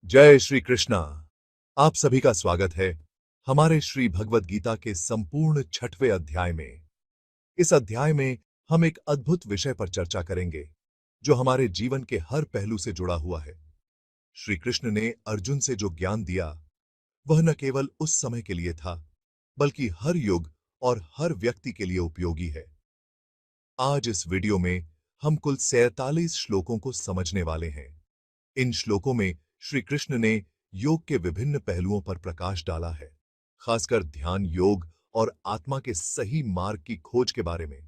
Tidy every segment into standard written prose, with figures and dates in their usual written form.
जय श्री कृष्णा। आप सभी का स्वागत है हमारे श्री भगवद गीता के संपूर्ण 6वें अध्याय में। इस अध्याय में हम एक अद्भुत विषय पर चर्चा करेंगे जो हमारे जीवन के हर पहलू से जुड़ा हुआ है। श्री कृष्ण ने अर्जुन से जो ज्ञान दिया वह न केवल उस समय के लिए था बल्कि हर युग और हर व्यक्ति के लिए उपयोगी है। आज इस वीडियो में हम कुल 47 श्लोकों को समझने वाले हैं। इन श्लोकों में श्री कृष्ण ने योग के विभिन्न पहलुओं पर प्रकाश डाला है, खासकर ध्यान योग और आत्मा के सही मार्ग की खोज के बारे में।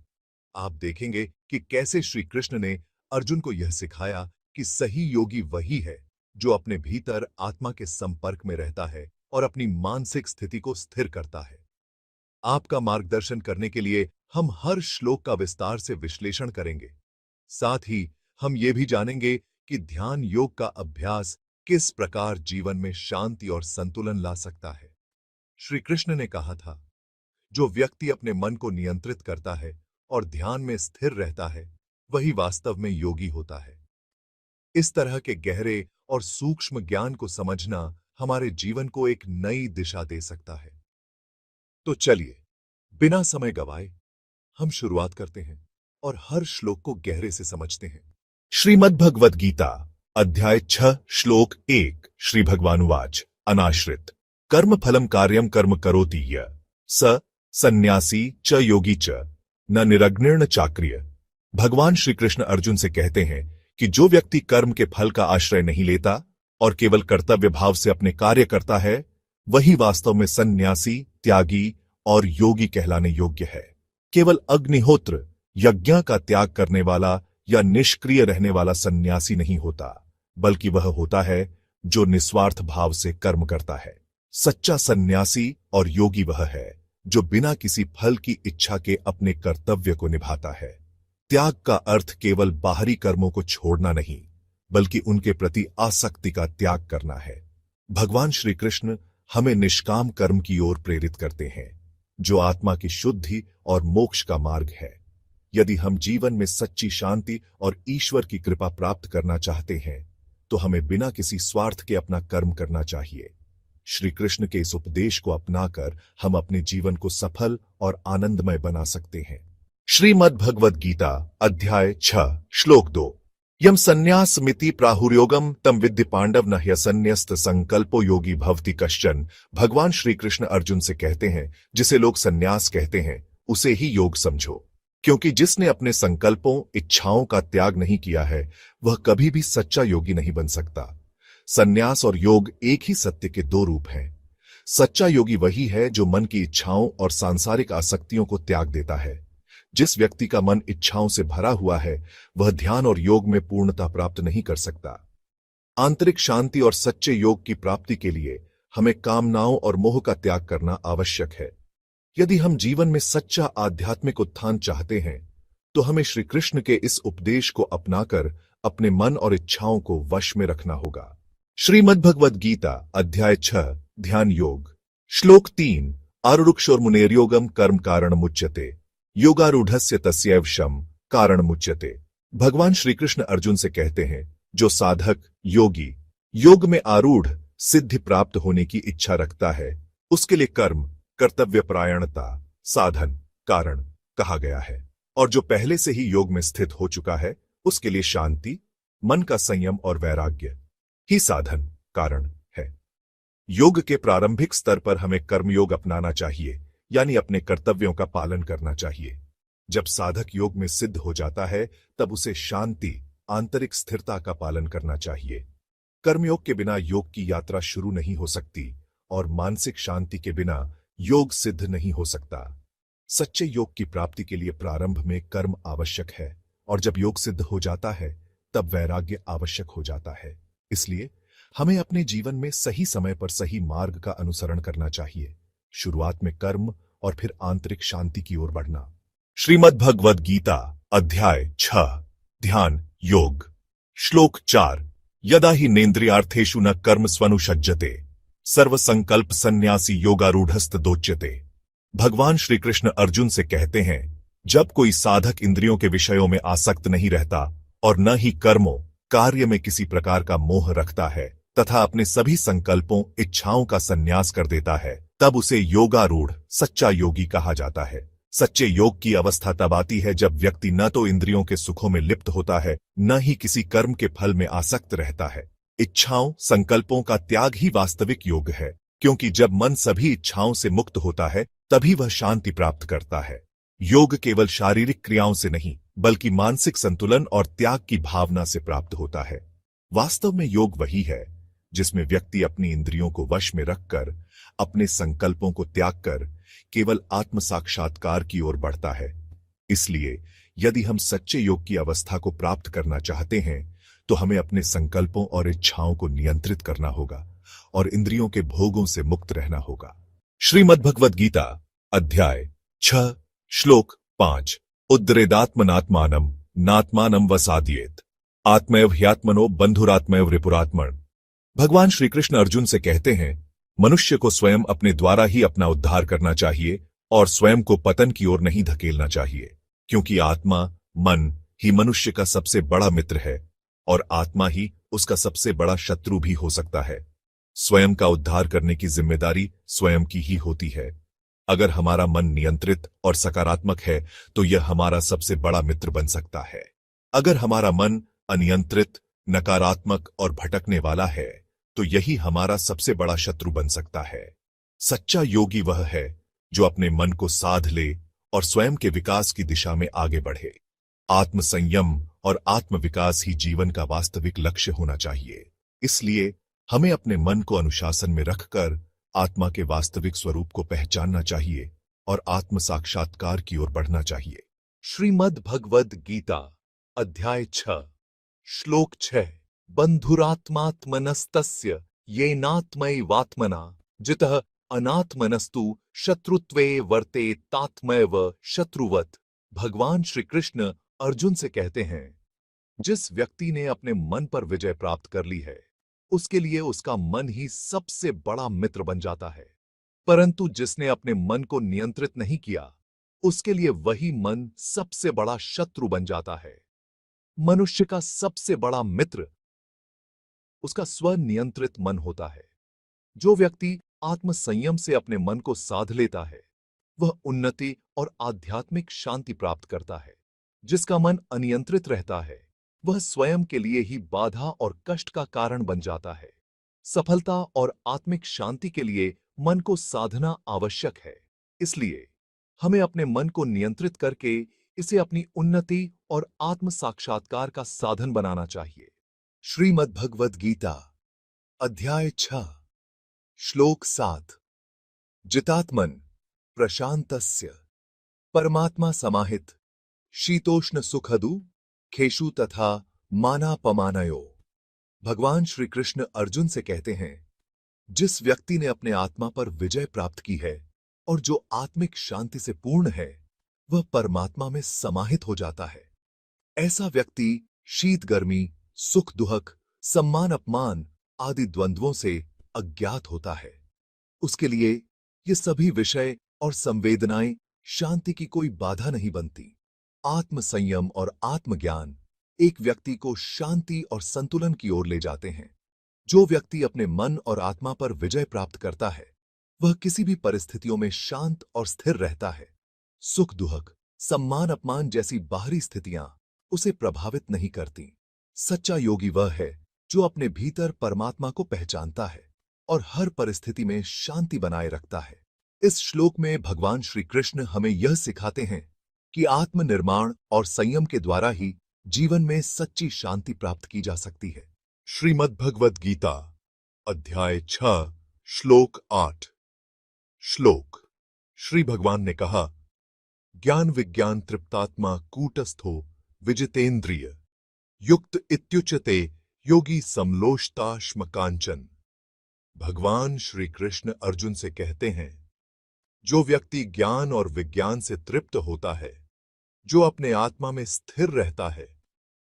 आप देखेंगे कि कैसे श्री कृष्ण ने अर्जुन को यह सिखाया कि सही योगी वही है जो अपने भीतर आत्मा के संपर्क में रहता है और अपनी मानसिक स्थिति को स्थिर करता है। आपका मार्गदर्शन करने के लिए हम हर श्लोक का विस्तार से विश्लेषण करेंगे। साथ ही हम ये भी जानेंगे कि ध्यान योग का अभ्यास किस प्रकार जीवन में शांति और संतुलन ला सकता है। श्री कृष्ण ने कहा था, जो व्यक्ति अपने मन को नियंत्रित करता है और ध्यान में स्थिर रहता है वही वास्तव में योगी होता है। इस तरह के गहरे और सूक्ष्म ज्ञान को समझना हमारे जीवन को एक नई दिशा दे सकता है। तो चलिए बिना समय गवाए हम शुरुआत करते हैं और हर श्लोक को गहरे से समझते हैं। श्रीमद् भगवद गीता अध्याय 6 श्लोक 1। श्री भगवानुवाच अनाश्रित कर्म फलम कार्यम कर्म करोति य स सन्यासी च योगी च न निरग्निर्न चाक्रिय। भगवान श्री कृष्ण अर्जुन से कहते हैं कि जो व्यक्ति कर्म के फल का आश्रय नहीं लेता और केवल कर्तव्य भाव से अपने कार्य करता है वही वास्तव में सन्यासी, त्यागी और योगी कहलाने योग्य है। केवल अग्निहोत्र यज्ञ का त्याग करने वाला या निष्क्रिय रहने वाला सन्यासी नहीं होता, बल्कि वह होता है जो निस्वार्थ भाव से कर्म करता है। सच्चा सन्यासी और योगी वह है जो बिना किसी फल की इच्छा के अपने कर्तव्य को निभाता है। त्याग का अर्थ केवल बाहरी कर्मों को छोड़ना नहीं, बल्कि उनके प्रति आसक्ति का त्याग करना है। भगवान श्री कृष्ण हमें निष्काम कर्म की ओर प्रेरित करते हैं, जो आत्मा की शुद्धि और मोक्ष का मार्ग है। यदि हम जीवन में सच्ची शांति और ईश्वर की कृपा प्राप्त करना चाहते हैं तो हमें बिना किसी स्वार्थ के अपना कर्म करना चाहिए। श्री कृष्ण के इस उपदेश को अपनाकर हम अपने जीवन को सफल और आनंदमय बना सकते हैं। श्रीमद् भगवद गीता अध्याय 6 श्लोक 2। यम संन्यासमिति प्राहुर्योगम तम विद्धि पांडव न ह्यसन्न्यस्त संकल्पो योगी भवति कश्चन। भगवान श्री कृष्ण अर्जुन से कहते हैं, जिसे लोग संन्यास कहते हैं उसे ही योग समझो, क्योंकि जिसने अपने संकल्पों इच्छाओं का त्याग नहीं किया है वह कभी भी सच्चा योगी नहीं बन सकता। संन्यास और योग एक ही सत्य के दो रूप हैं। सच्चा योगी वही है जो मन की इच्छाओं और सांसारिक आसक्तियों को त्याग देता है। जिस व्यक्ति का मन इच्छाओं से भरा हुआ है वह ध्यान और योग में पूर्णता प्राप्त नहीं कर सकता। आंतरिक शांति और सच्चे योग की प्राप्ति के लिए हमें कामनाओं और मोह का त्याग करना आवश्यक है। यदि हम जीवन में सच्चा आध्यात्मिक उत्थान चाहते हैं तो हमें श्री कृष्ण के इस उपदेश को अपनाकर अपने मन और इच्छाओं को वश में रखना होगा। श्रीमद् भगवद गीता अध्याय 6 ध्यान योग श्लोक 3। आरुरुक्षोर्मुनेर्योगम कर्म कारण मुच्यते योगारूढ़स्य तस्यैव शम कारण मुच्यते। भगवान श्री कृष्ण अर्जुन से कहते हैं, जो साधक योगी योग में आरूढ़ सिद्धि प्राप्त होने की इच्छा रखता है उसके लिए कर्म कर्तव्य परायणता साधन कारण कहा गया है, और जो पहले से ही योग में स्थित हो चुका है उसके लिए शांति, मन का संयम और वैराग्य ही साधन कारण है। योग के प्रारंभिक स्तर पर हमें कर्मयोग अपनाना चाहिए, यानी अपने कर्तव्यों का पालन करना चाहिए। जब साधक योग में सिद्ध हो जाता है तब उसे शांति, आंतरिक स्थिरता का पालन करना चाहिए। कर्मयोग के बिना योग की यात्रा शुरू नहीं हो सकती और मानसिक शांति के बिना योग सिद्ध नहीं हो सकता। सच्चे योग की प्राप्ति के लिए प्रारंभ में कर्म आवश्यक है और जब योग सिद्ध हो जाता है तब वैराग्य आवश्यक हो जाता है। इसलिए हमें अपने जीवन में सही समय पर सही मार्ग का अनुसरण करना चाहिए। शुरुआत में कर्म और फिर आंतरिक शांति की ओर बढ़ना। श्रीमद् भगवद गीता अध्याय 6 ध्यान योग श्लोक 4। यदा हि नेन्द्रियार्थेषु न कर्म स्वनुषज्जते सर्व संकल्प सन्यासी योगारूढ़स्त दोच्यते। भगवान श्री कृष्ण अर्जुन से कहते हैं, जब कोई साधक इंद्रियों के विषयों में आसक्त नहीं रहता और न ही कर्मों कार्य में किसी प्रकार का मोह रखता है तथा अपने सभी संकल्पों इच्छाओं का संन्यास कर देता है, तब उसे योगारूढ़ सच्चा योगी कहा जाता है। सच्चे योग की अवस्था तब आती है जब व्यक्ति न तो इंद्रियों के सुखों में लिप्त होता है, न ही किसी कर्म के फल में आसक्त रहता है। इच्छाओं संकल्पों का त्याग ही वास्तविक योग है, क्योंकि जब मन सभी इच्छाओं से मुक्त होता है तभी वह शांति प्राप्त करता है। योग केवल शारीरिक क्रियाओं से नहीं, बल्कि मानसिक संतुलन और त्याग की भावना से प्राप्त होता है। वास्तव में योग वही है जिसमें व्यक्ति अपनी इंद्रियों को वश में रखकर, अपने संकल्पों को त्याग कर केवल आत्म साक्षात्कार की ओर बढ़ता है। इसलिए यदि हम सच्चे योग की अवस्था को प्राप्त करना चाहते हैं तो हमें अपने संकल्पों और इच्छाओं को नियंत्रित करना होगा और इंद्रियों के भोगों से मुक्त रहना होगा। श्रीमद् भगवद गीता अध्याय 6 श्लोक 5 उद्रेदात्मनात्मानम नात्मानम वसाद्येत आत्मैव ह्यात्मनो बंधुरात्मैव रिपुरात्मन। भगवान श्री कृष्ण अर्जुन से कहते हैं, मनुष्य को स्वयं अपने द्वारा ही अपना उद्धार करना चाहिए और स्वयं को पतन की ओर नहीं धकेलना चाहिए, क्योंकि आत्मा मन ही मनुष्य का सबसे बड़ा मित्र है और आत्मा ही उसका सबसे बड़ा शत्रु भी हो सकता है। स्वयं का उद्धार करने की जिम्मेदारी स्वयं की ही होती है। अगर हमारा मन नियंत्रित और सकारात्मक है तो यह हमारा सबसे बड़ा मित्र बन सकता है। अगर हमारा मन अनियंत्रित, नकारात्मक और भटकने वाला है तो यही हमारा सबसे बड़ा शत्रु बन सकता है। सच्चा योगी वह है जो अपने मन को साध ले और स्वयं के विकास की दिशा में आगे बढ़े। आत्म संयम और आत्म विकास ही जीवन का वास्तविक लक्ष्य होना चाहिए। इसलिए हमें अपने मन को अनुशासन में रखकर आत्मा के वास्तविक स्वरूप को पहचानना चाहिए और आत्म साक्षात्कार की ओर बढ़ना चाहिए। श्रीमद् भगवद गीता अध्याय 6 श्लोक 6 बंधुरात्मात्मनस्तस्य येनात्मैवात्मना जितः अनात्मनस्तु शत्रुत्वे वर्तेतात्मैव शत्रुवत्। भगवान श्री कृष्ण अर्जुन से कहते हैं, जिस व्यक्ति ने अपने मन पर विजय प्राप्त कर ली है उसके लिए उसका मन ही सबसे बड़ा मित्र बन जाता है, परंतु जिसने अपने मन को नियंत्रित नहीं किया उसके लिए वही मन सबसे बड़ा शत्रु बन जाता है। मनुष्य का सबसे बड़ा मित्र उसका स्वनियंत्रित मन होता है। जो व्यक्ति आत्म संयम से अपने मन को साध लेता है वह उन्नति और आध्यात्मिक शांति प्राप्त करता है। जिसका मन अनियंत्रित रहता है वह स्वयं के लिए ही बाधा और कष्ट का कारण बन जाता है। सफलता और आत्मिक शांति के लिए मन को साधना आवश्यक है। इसलिए हमें अपने मन को नियंत्रित करके इसे अपनी उन्नति और आत्म साक्षात्कार का साधन बनाना चाहिए। श्रीमद् भगवद गीता अध्याय 6 श्लोक 7 जितात्मन प्रशांतस्य परमात्मा समाहित शीतोष्ण सुखदु खेशु तथा मानापमानयो। भगवान श्री कृष्ण अर्जुन से कहते हैं, जिस व्यक्ति ने अपने आत्मा पर विजय प्राप्त की है और जो आत्मिक शांति से पूर्ण है वह परमात्मा में समाहित हो जाता है। ऐसा व्यक्ति शीत गर्मी, सुख दुहक, सम्मान अपमान आदि द्वंद्वों से अज्ञात होता है। उसके लिए ये सभी विषय और संवेदनाएं शांति की कोई बाधा नहीं बनती। आत्म संयम और आत्मज्ञान एक व्यक्ति को शांति और संतुलन की ओर ले जाते हैं। जो व्यक्ति अपने मन और आत्मा पर विजय प्राप्त करता है वह किसी भी परिस्थितियों में शांत और स्थिर रहता है। सुख दुहक, सम्मान अपमान जैसी बाहरी स्थितियां उसे प्रभावित नहीं करती। सच्चा योगी वह है जो अपने भीतर परमात्मा को पहचानता है और हर परिस्थिति में शांति बनाए रखता है। इस श्लोक में भगवान श्री कृष्ण हमें यह सिखाते हैं कि आत्मनिर्माण और संयम के द्वारा ही जीवन में सच्ची शांति प्राप्त की जा सकती है। श्रीमद् भगवद गीता अध्याय 6 श्लोक 8 श्लोक श्री भगवान ने कहा, ज्ञान विज्ञान तृप्तात्मा कूटस्थो विजितेंद्रिय युक्त इत्युच्यते योगी समलोष्टाश्म कांचन। भगवान श्री कृष्ण अर्जुन से कहते हैं, जो व्यक्ति ज्ञान और विज्ञान से तृप्त होता है, जो अपने आत्मा में स्थिर रहता है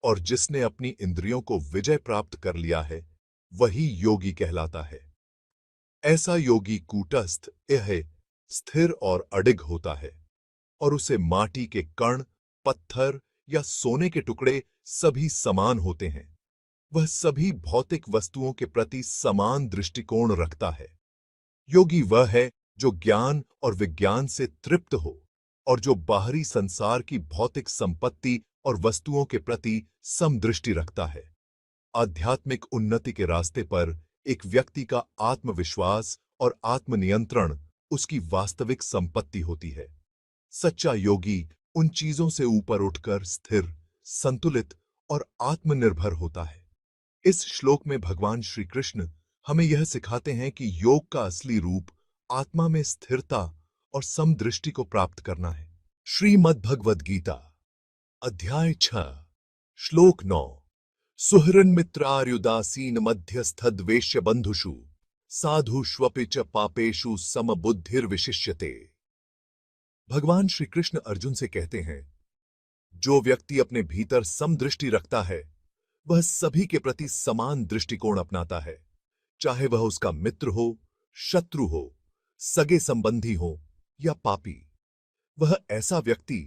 और जिसने अपनी इंद्रियों को विजय प्राप्त कर लिया है वही योगी कहलाता है। ऐसा योगी कूटस्थ स्थिर और अडिग होता है और उसे माटी के कण, पत्थर या सोने के टुकड़े सभी समान होते हैं। वह सभी भौतिक वस्तुओं के प्रति समान दृष्टिकोण रखता है। योगी वह है जो ज्ञान और विज्ञान से तृप्त हो और जो बाहरी संसार की भौतिक संपत्ति और वस्तुओं के प्रति समदृष्टि रखता है। आध्यात्मिक उन्नति के रास्ते पर एक व्यक्ति का आत्मविश्वास और आत्मनियंत्रण उसकी वास्तविक संपत्ति होती है। सच्चा योगी उन चीजों से ऊपर उठकर स्थिर, संतुलित और आत्मनिर्भर होता है। इस श्लोक में भगवान श्री कृष्ण हमें यह सिखाते हैं कि योग का असली रूप आत्मा में स्थिरता और समदृष्टि को प्राप्त करना है। श्रीमद् भगवद गीता अध्याय 6 श्लोक 9 सुहृन्मित्रार्युदासीन मध्यस्थद्वेष्य बंधुषु साधुष्वपि च पापेषु समबुद्धिर्विशिष्यते। भगवान श्री कृष्ण अर्जुन से कहते हैं, जो व्यक्ति अपने भीतर समदृष्टि रखता है वह सभी के प्रति समान दृष्टिकोण अपनाता है, चाहे वह उसका मित्र हो, शत्रु हो, सगे संबंधी हो या पापी। वह ऐसा व्यक्ति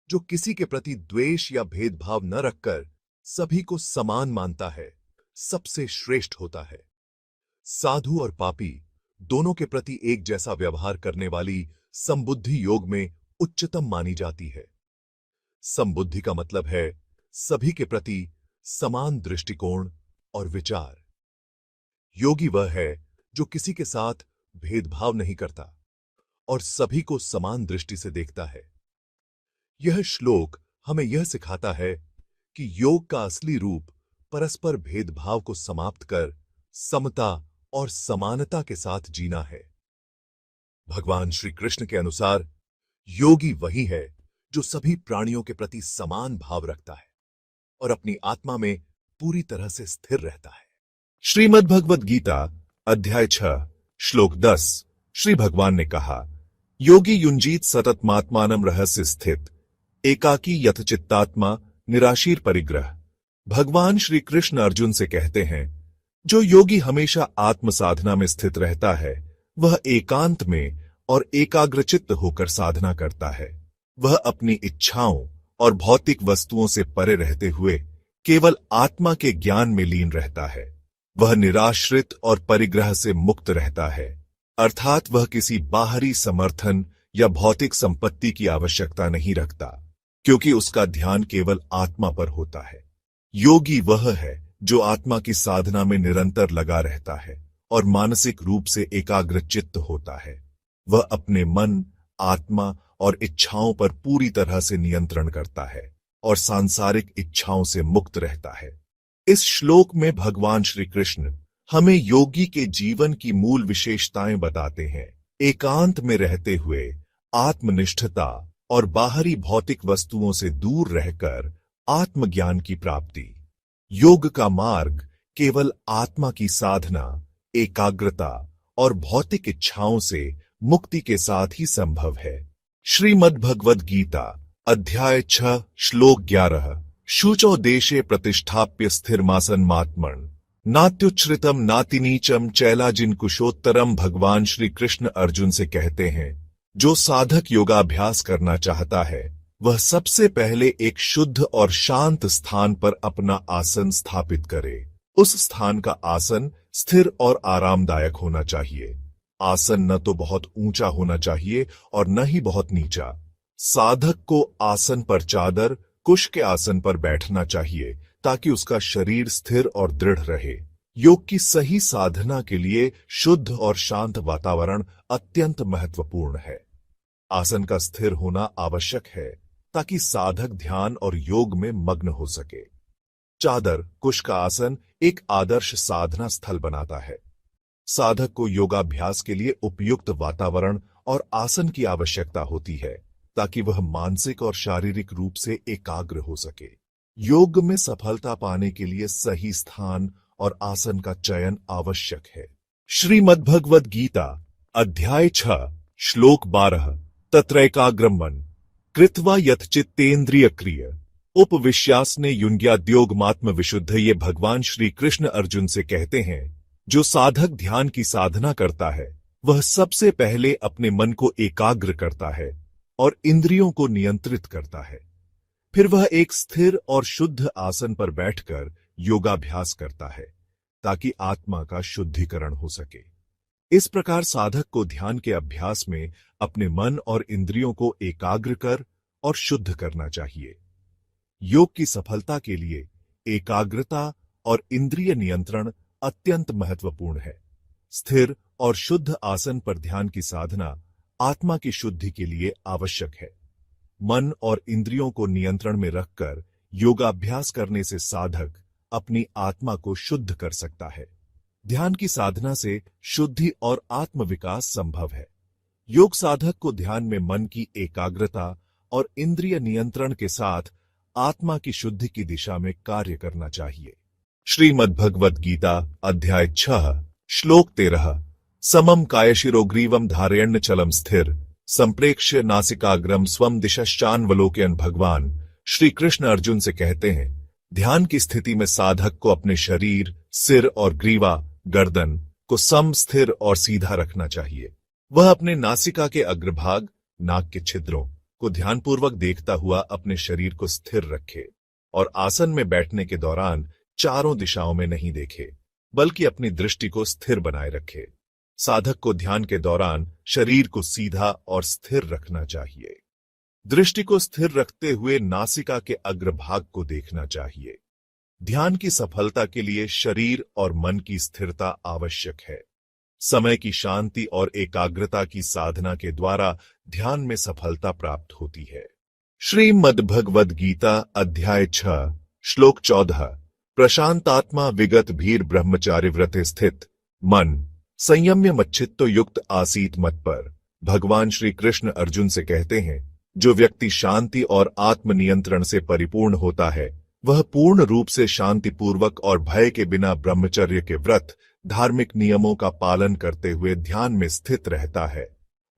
जो किसी के प्रति द्वेष या भेदभाव न रखकर सभी को समान मानता है, सबसे श्रेष्ठ होता है। साधु और पापी दोनों के प्रति एक जैसा व्यवहार करने वाली समबुद्धि योग में उच्चतम मानी जाती है। समबुद्धि का मतलब है सभी के प्रति समान दृष्टिकोण और विचार। योगी वह है जो किसी के साथ भेदभाव नहीं करता और सभी को समान दृष्टि से देखता है। यह श्लोक हमें यह सिखाता है कि योग का असली रूप परस्पर भेदभाव को समाप्त कर समता और समानता के साथ जीना है। भगवान श्री कृष्ण के अनुसार योगी वही है जो सभी प्राणियों के प्रति समान भाव रखता है और अपनी आत्मा में पूरी तरह से स्थिर रहता है। श्रीमद् भगवद गीता अध्याय 6 श्लोक 10 श्री भगवान ने कहा, योगी युंजीत सततमात्मानं रहस्य स्थित एकाकी यथचित्तात्मा निराशीर परिग्रह। भगवान श्री कृष्ण अर्जुन से कहते हैं, जो योगी हमेशा आत्म साधना में स्थित रहता है वह एकांत में और एकाग्रचित्त होकर साधना करता है। वह अपनी इच्छाओं और भौतिक वस्तुओं से परे रहते हुए केवल आत्मा के ज्ञान में लीन रहता है। वह निराश्रित और परिग्रह से मुक्त रहता है, अर्थात वह किसी बाहरी समर्थन या भौतिक संपत्ति की आवश्यकता नहीं रखता, क्योंकि उसका ध्यान केवल आत्मा पर होता है। योगी वह है जो आत्मा की साधना में निरंतर लगा रहता है और मानसिक रूप से एकाग्रचित्त होता है। वह अपने मन, आत्मा और इच्छाओं पर पूरी तरह से नियंत्रण करता है और सांसारिक इच्छाओं से मुक्त रहता है। इस श्लोक में भगवान श्री कृष्ण हमें योगी के जीवन की मूल विशेषताएं बताते हैं। एकांत में रहते हुए आत्मनिष्ठता और बाहरी भौतिक वस्तुओं से दूर रहकर आत्मज्ञान की प्राप्ति। योग का मार्ग केवल आत्मा की साधना, एकाग्रता और भौतिक इच्छाओं से मुक्ति के साथ ही संभव है। श्रीमद् भगवद गीता अध्याय 6 श्लोक 11 शुचौ देशे प्रतिष्ठाप्य स्थिरमासन्मात्मन् नात्युच्छ्रितम नातिनीचम चैलाजिन कुशोत्तरम। भगवान श्री कृष्ण अर्जुन से कहते हैं, जो साधक योगाभ्यास करना चाहता है वह सबसे पहले एक शुद्ध और शांत स्थान पर अपना आसन स्थापित करे। उस स्थान का आसन स्थिर और आरामदायक होना चाहिए। आसन न तो बहुत ऊंचा होना चाहिए और न ही बहुत नीचा। साधक को आसन पर चादर, कुश के आसन पर बैठना चाहिए ताकि उसका शरीर स्थिर और दृढ़ रहे। योग की सही साधना के लिए शुद्ध और शांत वातावरण अत्यंत महत्वपूर्ण है। आसन का स्थिर होना आवश्यक है ताकि साधक ध्यान और योग में मग्न हो सके। चादर, कुश का आसन एक आदर्श साधना स्थल बनाता है। साधक को योगाभ्यास के लिए उपयुक्त वातावरण और आसन की आवश्यकता होती है ताकि वह मानसिक और शारीरिक रूप से एकाग्र हो सके। योग में सफलता पाने के लिए सही स्थान और आसन का चयन आवश्यक है। श्रीमद्भगवद गीता अध्याय 6 श्लोक 12 तत्रैकाग्रम मन कृत्वा यथचित्तेन्द्रिय क्रिय उपविश्यासने युंग्याद्योगमात्म विशुद्ध। ये भगवान श्री कृष्ण अर्जुन से कहते हैं, जो साधक ध्यान की साधना करता है वह सबसे पहले अपने मन को एकाग्र करता है और इंद्रियों को नियंत्रित करता है। फिर वह एक स्थिर और शुद्ध आसन पर बैठकर योगाभ्यास करता है ताकि आत्मा का शुद्धिकरण हो सके। इस प्रकार साधक को ध्यान के अभ्यास में अपने मन और इंद्रियों को एकाग्र कर और शुद्ध करना चाहिए। योग की सफलता के लिए एकाग्रता और इंद्रिय नियंत्रण अत्यंत महत्वपूर्ण है। स्थिर और शुद्ध आसन पर ध्यान की साधना आत्मा की शुद्धि के लिए आवश्यक है। मन और इंद्रियों को नियंत्रण में रखकर योगाभ्यास करने से साधक अपनी आत्मा को शुद्ध कर सकता है। ध्यान की साधना से शुद्धि और आत्म विकास संभव है। योग साधक को ध्यान में मन की एकाग्रता और इंद्रिय नियंत्रण के साथ आत्मा की शुद्धि की दिशा में कार्य करना चाहिए। श्रीमद्भगवद गीता अध्याय 6 श्लोक 13 समम कायशिरोग्रीवम धारयण्य चलम स्थिर संप्रेक्ष्य नासिकाग्रम स्वम दिशश्चान्वलोकयन्। भगवान श्री कृष्ण अर्जुन से कहते हैं, ध्यान की स्थिति में साधक को अपने शरीर, सिर और ग्रीवा, गर्दन को सम, स्थिर और सीधा रखना चाहिए। वह अपने नासिका के अग्रभाग, नाक के छिद्रों को ध्यानपूर्वक देखता हुआ अपने शरीर को स्थिर रखे और आसन में बैठने के दौरान चारों दिशाओं में नहीं देखे, बल्कि अपनी दृष्टि को स्थिर बनाए रखे। साधक को ध्यान के दौरान शरीर को सीधा और स्थिर रखना चाहिए। दृष्टि को स्थिर रखते हुए नासिका के अग्रभाग को देखना चाहिए। ध्यान की सफलता के लिए शरीर और मन की स्थिरता आवश्यक है। समय की शांति और एकाग्रता की साधना के द्वारा ध्यान में सफलता प्राप्त होती है। श्रीमद्भगवद गीता अध्याय 6 श्लोक 14 प्रशांतात्मा विगत भीर ब्रह्मचारि व्रते स्थित मन संयम्य मच्चित्तो युक्त आसीत मत पर। भगवान श्री कृष्ण अर्जुन से कहते हैं, जो व्यक्ति शांति और आत्म नियंत्रण से परिपूर्ण होता है वह पूर्ण रूप से शांतिपूर्वक और भय के बिना ब्रह्मचर्य के व्रत, धार्मिक नियमों का पालन करते हुए ध्यान में स्थित रहता है।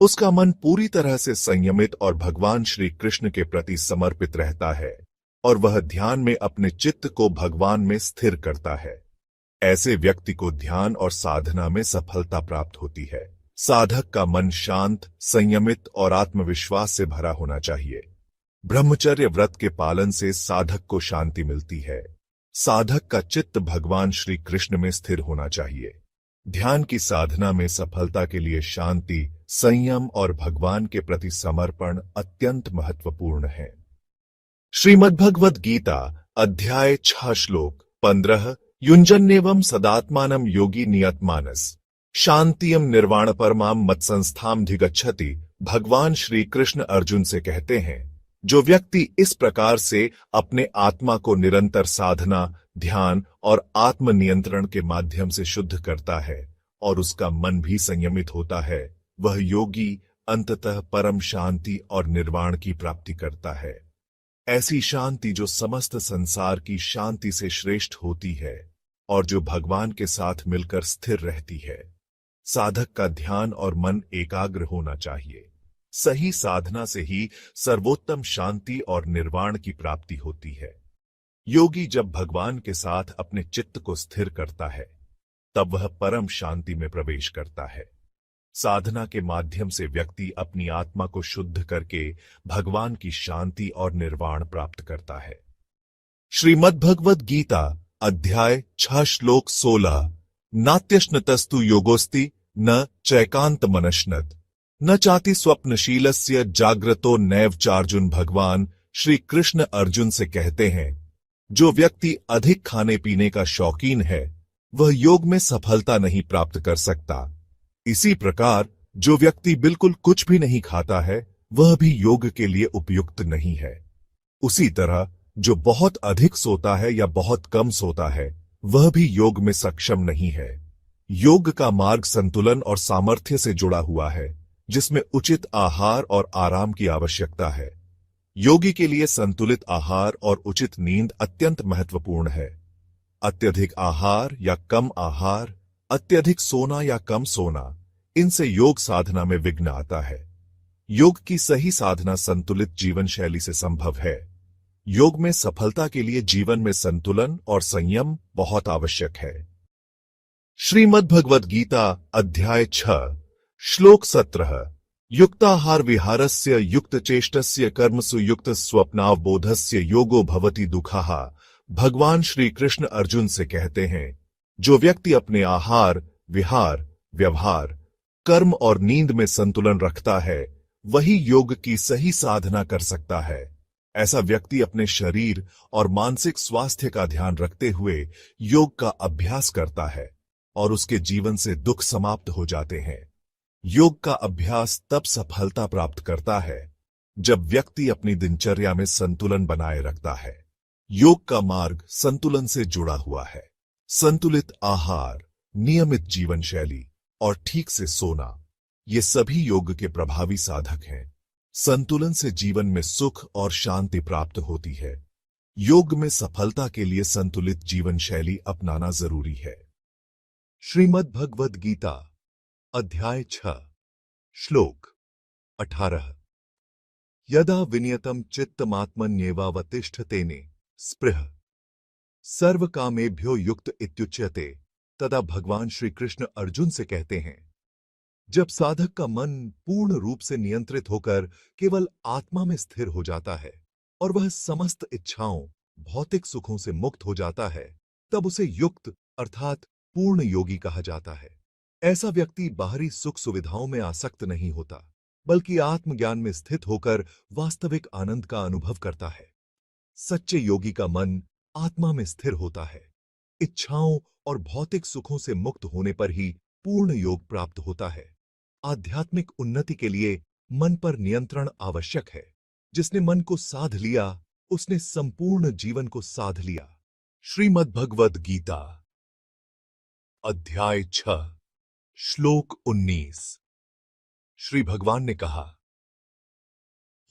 उसका मन पूरी तरह से संयमित और भगवान श्री कृष्ण के प्रति समर्पित रहता है और वह ध्यान में अपने चित्त को भगवान में स्थिर करता है। ऐसे व्यक्ति को ध्यान और साधना में सफलता प्राप्त होती है। साधक का मन शांत, संयमित और आत्मविश्वास से भरा होना चाहिए। ब्रह्मचर्य व्रत के पालन से साधक को शांति मिलती है। साधक का चित्त भगवान श्री कृष्ण में स्थिर होना चाहिए। ध्यान की साधना में सफलता के लिए शांति, संयम और भगवान के प्रति समर्पण अत्यंत महत्वपूर्ण है। श्रीमद्भगवद गीता अध्याय 6 श्लोक 15 युञ्जन्नेवं सदात्मानं योगी नियतमानस शांतियम निर्वाण परमाम मत्संस्थाम धिगच्छति। भगवान श्री कृष्ण अर्जुन से कहते हैं, जो व्यक्ति इस प्रकार से अपने आत्मा को निरंतर साधना, ध्यान और आत्म नियंत्रण के माध्यम से शुद्ध करता है और उसका मन भी संयमित होता है, वह योगी अंततः परम शांति और निर्वाण की प्राप्ति करता है। ऐसी शांति जो समस्त संसार की शांति से श्रेष्ठ होती है और जो भगवान के साथ मिलकर स्थिर रहती है। साधक का ध्यान और मन एकाग्र होना चाहिए। सही साधना से ही सर्वोत्तम शांति और निर्वाण की प्राप्ति होती है। योगी जब भगवान के साथ अपने चित्त को स्थिर करता है तब वह परम शांति में प्रवेश करता है। साधना के माध्यम से व्यक्ति अपनी आत्मा को शुद्ध करके भगवान की शांति और निर्वाण प्राप्त करता है। श्रीमद्भगवद गीता अध्याय 6 श्लोक 16 नात्यश्नतस्तु योगोस्ति न चैकांत मनश्नत न चाति स्वप्नशीलस्य जाग्रतो नैव चार्जुन। भगवान श्री कृष्ण अर्जुन से कहते हैं, जो व्यक्ति अधिक खाने पीने का शौकीन है वह योग में सफलता नहीं प्राप्त कर सकता। इसी प्रकार जो व्यक्ति बिल्कुल कुछ भी नहीं खाता है वह भी योग के लिए उपयुक्त नहीं है। उसी तरह जो बहुत अधिक सोता है या बहुत कम सोता है वह भी योग में सक्षम नहीं है। योग का मार्ग संतुलन और सामर्थ्य से जुड़ा हुआ है, जिसमें उचित आहार और आराम की आवश्यकता है। योगी के लिए संतुलित आहार और उचित नींद अत्यंत महत्वपूर्ण है। अत्यधिक आहार या कम आहार, अत्यधिक सोना या कम सोना, इनसे योग साधना में विघ्न आता है। योग की सही साधना संतुलित जीवन शैली से संभव है। योग में सफलता के लिए जीवन में संतुलन और संयम बहुत आवश्यक है। श्रीमद्भगवद गीता अध्याय 6 श्लोक 17 युक्ताहार विहारस्य युक्त चेष्टस्य कर्मसु युक्त स्वप्नावबोधस्य योगो भवति दुःखः। भगवान श्री कृष्ण अर्जुन से कहते हैं, जो व्यक्ति अपने आहार, विहार, व्यवहार, कर्म और नींद में संतुलन रखता है, वही योग की सही साधना कर सकता है। ऐसा व्यक्ति अपने शरीर और मानसिक स्वास्थ्य का ध्यान रखते हुए योग का अभ्यास करता है और उसके जीवन से दुख समाप्त हो जाते हैं। योग का अभ्यास तब सफलता प्राप्त करता है जब व्यक्ति अपनी दिनचर्या में संतुलन बनाए रखता है। योग का मार्ग संतुलन से जुड़ा हुआ है। संतुलित आहार, नियमित जीवन शैली और ठीक से सोना, ये सभी योग के प्रभावी साधक हैं। संतुलन से जीवन में सुख और शांति प्राप्त होती है। योग में सफलता के लिए संतुलित जीवन शैली अपनाना जरूरी है। श्रीमद् भगवद गीता, अध्याय 6, श्लोक 18। यदा विनियतम चित्तमात्मन्येवावतिष्ठतेने स्पृह सर्वकामेभ्यो युक्त इत्युच्यते। तदा भगवान श्री कृष्ण अर्जुन से कहते हैं, जब साधक का मन पूर्ण रूप से नियंत्रित होकर केवल आत्मा में स्थिर हो जाता है और वह समस्त इच्छाओं, भौतिक सुखों से मुक्त हो जाता है, तब उसे युक्त अर्थात पूर्ण योगी कहा जाता है। ऐसा व्यक्ति बाहरी सुख सुविधाओं में आसक्त नहीं होता, बल्कि आत्मज्ञान में स्थित होकर वास्तविक आनंद का अनुभव करता है। सच्चे योगी का मन आत्मा में स्थिर होता है। इच्छाओं और भौतिक सुखों से मुक्त होने पर ही पूर्ण योग प्राप्त होता है। आध्यात्मिक उन्नति के लिए मन पर नियंत्रण आवश्यक है। जिसने मन को साध लिया, उसने संपूर्ण जीवन को साध लिया। श्रीमद् भगवद गीता, अध्याय 6, श्लोक 19। श्री भगवान ने कहा,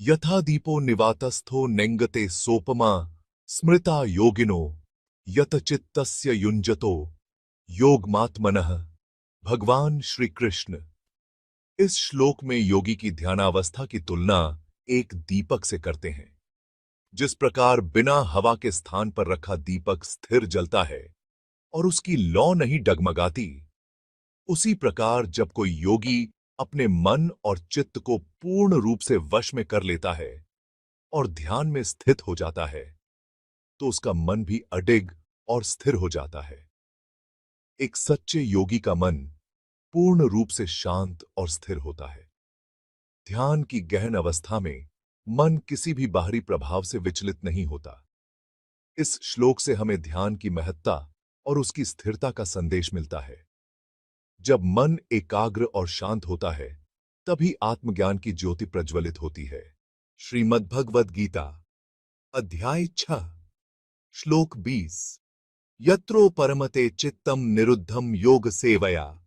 यथा दीपो निवातस्थो नेंगते सोपमा स्मृता योगिनो यत चित्तस्य युञ्जतो योगमात्मनः। भगवान श्री कृष्ण इस श्लोक में योगी की ध्यानावस्था की तुलना एक दीपक से करते हैं। जिस प्रकार बिना हवा के स्थान पर रखा दीपक स्थिर जलता है और उसकी लौ नहीं डगमगाती, उसी प्रकार जब कोई योगी अपने मन और चित्त को पूर्ण रूप से वश में कर लेता है और ध्यान में स्थित हो जाता है, तो उसका मन भी अडिग और स्थिर हो जाता है। एक सच्चे योगी का मन पूर्ण रूप से शांत और स्थिर होता है। ध्यान की गहन अवस्था में मन किसी भी बाहरी प्रभाव से विचलित नहीं होता। इस श्लोक से हमें ध्यान की महत्ता और उसकी स्थिरता का संदेश मिलता है। जब मन एकाग्र और शांत होता है, तभी आत्मज्ञान की ज्योति प्रज्वलित होती है। श्रीमद् भगवद गीता, अध्याय 6, श्लोक 20। यत्रो परमते चित्तम निरुद्धम योग सेवया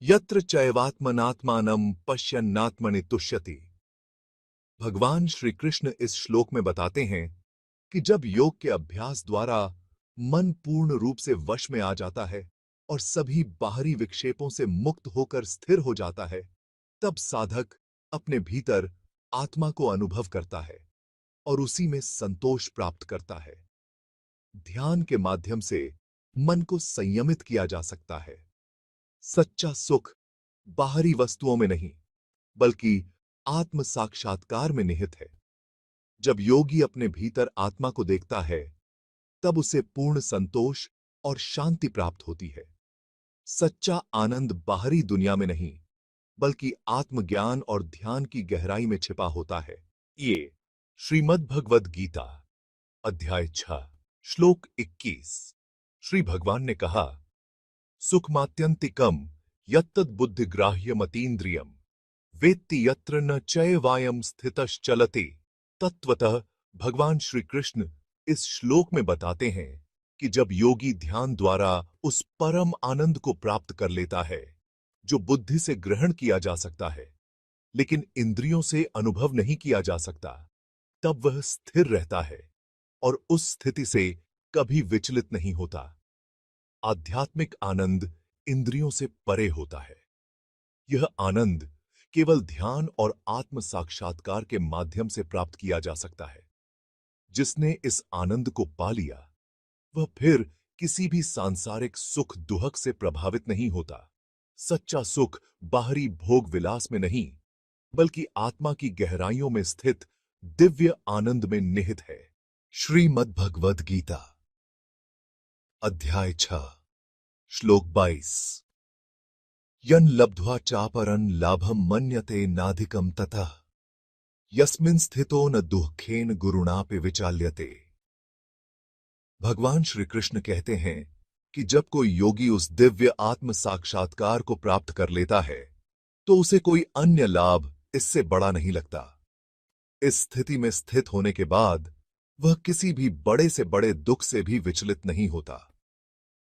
यत्र चैवात्मनात्मानं पश्यन्नात्मनि तुष्यति। भगवान श्री कृष्ण इस श्लोक में बताते हैं कि जब योग के अभ्यास द्वारा मन पूर्ण रूप से वश में आ जाता है और सभी बाहरी विक्षेपों से मुक्त होकर स्थिर हो जाता है, तब साधक अपने भीतर आत्मा को अनुभव करता है और उसी में संतोष प्राप्त करता है। ध्यान के माध्यम से मन को संयमित किया जा सकता है। सच्चा सुख बाहरी वस्तुओं में नहीं, बल्कि आत्म साक्षात्कार में निहित है। जब योगी अपने भीतर आत्मा को देखता है, तब उसे पूर्ण संतोष और शांति प्राप्त होती है। सच्चा आनंद बाहरी दुनिया में नहीं, बल्कि आत्मज्ञान और ध्यान की गहराई में छिपा होता है। ये श्रीमद् भगवद गीता, अध्याय 6, श्लोक 21। श्री भगवान ने कहा, सुखमात्यंतिकम यत्तद् बुद्धिग्राह्यमतीन्द्रियम वेत्ति यत्र न चैवायं स्थितश्चलति। तत्वतः भगवान श्री कृष्ण इस श्लोक में बताते हैं कि जब योगी ध्यान द्वारा उस परम आनंद को प्राप्त कर लेता है जो बुद्धि से ग्रहण किया जा सकता है, लेकिन इंद्रियों से अनुभव नहीं किया जा सकता, तब वह स्थिर रहता है और उस स्थिति से कभी विचलित नहीं होता। आध्यात्मिक आनंद इंद्रियों से परे होता है। यह आनंद केवल ध्यान और आत्म साक्षात्कार के माध्यम से प्राप्त किया जा सकता है। जिसने इस आनंद को पा लिया, वह फिर किसी भी सांसारिक सुख दुहक से प्रभावित नहीं होता। सच्चा सुख बाहरी भोग विलास में नहीं, बल्कि आत्मा की गहराइयों में स्थित दिव्य आनंद में निहित है। श्रीमद् भगवद गीता, अध्याय 6 श्लोक 22 यन् लब्ध्वा चापरं लाभं मन्यते नाधिकं ततः यस्मिन् स्थितो न दुःखेन गुरुणापि विचाल्यते। भगवान श्री कृष्ण कहते हैं कि जब कोई योगी उस दिव्य आत्म साक्षात्कार को प्राप्त कर लेता है तो उसे कोई अन्य लाभ इससे बड़ा नहीं लगता। इस स्थिति में स्थित होने के बाद वह किसी भी बड़े से बड़े दुख से भी विचलित नहीं होता।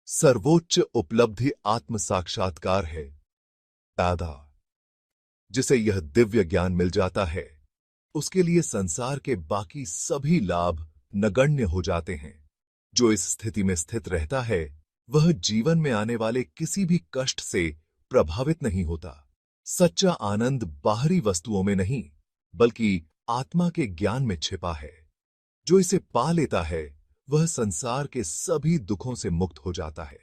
सर्वोच्च उपलब्धि आत्म साक्षात्कार है। दादा जिसे यह दिव्य ज्ञान मिल जाता है उसके लिए संसार के बाकी सभी लाभ नगण्य हो जाते हैं। जो इस स्थिति में स्थित रहता है वह जीवन में आने वाले किसी भी कष्ट से प्रभावित नहीं होता। सच्चा आनंद बाहरी वस्तुओं में नहीं बल्कि आत्मा के ज्ञान में छिपा है। जो इसे पा लेता है वह संसार के सभी दुखों से मुक्त हो जाता है।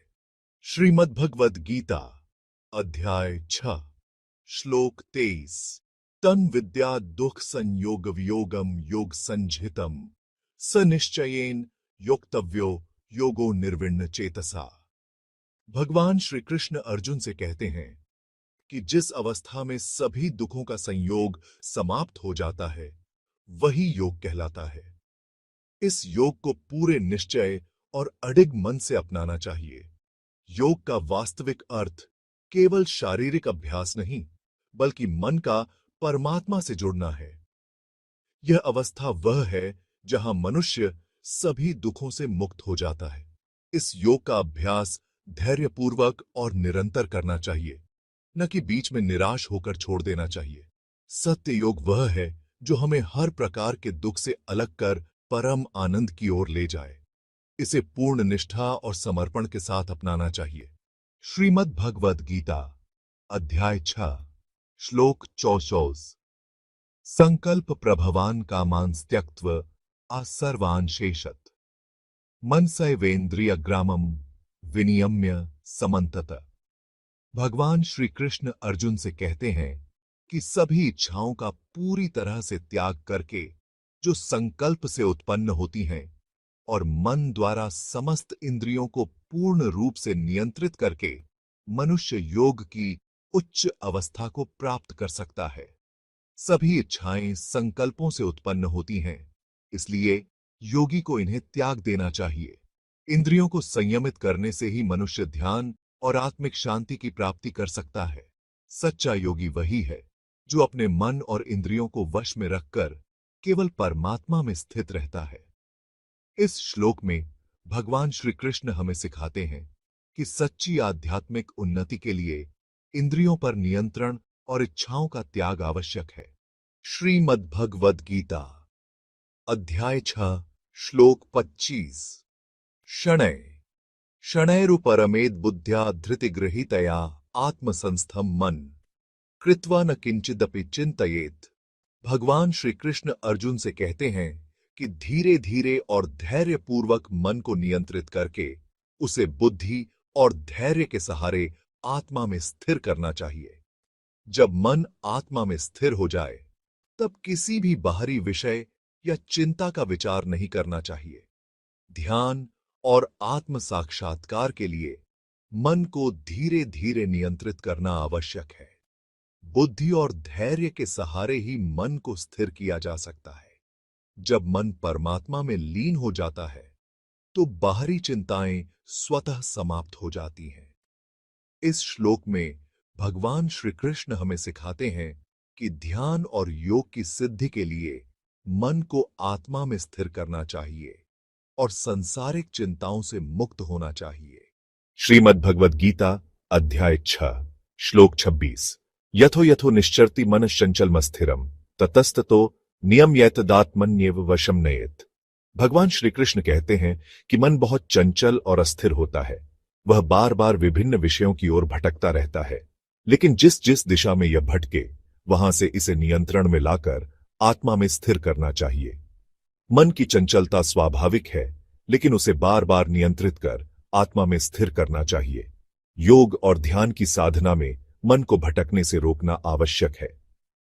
श्रीमद्भगवद गीता अध्याय 6 श्लोक 23 तन विद्या दुख संयोग वियोगम योग संजितम स निश्चयेन योक्तव्यो योगो निर्विण्ण चेतसा। भगवान श्री कृष्ण अर्जुन से कहते हैं कि जिस अवस्था में सभी दुखों का संयोग समाप्त हो जाता है वही योग कहलाता है। इस योग को पूरे निश्चय और अडिग मन से अपनाना चाहिए। योग का वास्तविक अर्थ केवल शारीरिक अभ्यास नहीं बल्कि मन का परमात्मा से जुड़ना है। यह अवस्था वह है जहां मनुष्य सभी दुखों से मुक्त हो जाता है। इस योग का अभ्यास धैर्यपूर्वक और निरंतर करना चाहिए, न कि बीच में निराश होकर छोड़ देना चाहिए। सत्य योग वह है जो हमें हर प्रकार के दुख से अलग कर परम आनंद की ओर ले जाए। इसे पूर्ण निष्ठा और समर्पण के साथ अपनाना चाहिए। श्रीमद् भगवद गीता अध्याय 6 श्लोक 24 संकल्प प्रभवान कामान् त्यक्त्वा असर्वान् शेषत मनसैवेन्द्रिय ग्रामम विनियम्य समन्तत। भगवान श्री कृष्ण अर्जुन से कहते हैं कि सभी इच्छाओं का पूरी तरह से त्याग करके जो संकल्प से उत्पन्न होती हैं और मन द्वारा समस्त इंद्रियों को पूर्ण रूप से नियंत्रित करके मनुष्य योग की उच्च अवस्था को प्राप्त कर सकता है। सभी इच्छाएं संकल्पों से उत्पन्न होती हैं, इसलिए योगी को इन्हें त्याग देना चाहिए। इंद्रियों को संयमित करने से ही मनुष्य ध्यान और आत्मिक शांति की प्राप्ति कर सकता है। सच्चा योगी वही है जो अपने मन और इंद्रियों को वश में रखकर केवल परमात्मा में स्थित रहता है। इस श्लोक में भगवान श्री कृष्ण हमें सिखाते हैं कि सच्ची आध्यात्मिक उन्नति के लिए इंद्रियों पर नियंत्रण और इच्छाओं का त्याग आवश्यक है। श्रीमद् भगवद गीता अध्याय 6 श्लोक 25 शनैः शनैरुपरमेद बुद्ध्या धृतिगृहीतया आत्मसंस्थं मन कृत्वा न किंचिदपि चिंतयेत्। भगवान श्री कृष्ण अर्जुन से कहते हैं कि धीरे धीरे और धैर्यपूर्वक मन को नियंत्रित करके उसे बुद्धि और धैर्य के सहारे आत्मा में स्थिर करना चाहिए। जब मन आत्मा में स्थिर हो जाए तब किसी भी बाहरी विषय या चिंता का विचार नहीं करना चाहिए। ध्यान और आत्म साक्षात्कार के लिए मन को धीरे धीरे नियंत्रित करना आवश्यक है। बुद्धि और धैर्य के सहारे ही मन को स्थिर किया जा सकता है। जब मन परमात्मा में लीन हो जाता है तो बाहरी चिंताएं स्वतः समाप्त हो जाती हैं। इस श्लोक में भगवान श्री कृष्ण हमें सिखाते हैं कि ध्यान और योग की सिद्धि के लिए मन को आत्मा में स्थिर करना चाहिए और सांसारिक चिंताओं से मुक्त होना चाहिए। श्रीमद् भगवद गीता अध्याय 6 श्लोक 26 यथो यथो निश्चरति मनः चंचलमस्थिरम ततस्ततो नियम्येतदात्मन्येव वशम नयेत्। भगवान श्री कृष्ण कहते हैं कि मन बहुत चंचल और अस्थिर होता है। वह बार बार विभिन्न विषयों की ओर भटकता रहता है, लेकिन जिस जिस दिशा में यह भटके वहां से इसे नियंत्रण में लाकर आत्मा में स्थिर करना चाहिए। मन की चंचलता स्वाभाविक है, लेकिन उसे बार बार नियंत्रित कर आत्मा में स्थिर करना चाहिए। योग और ध्यान की साधना में मन को भटकने से रोकना आवश्यक है।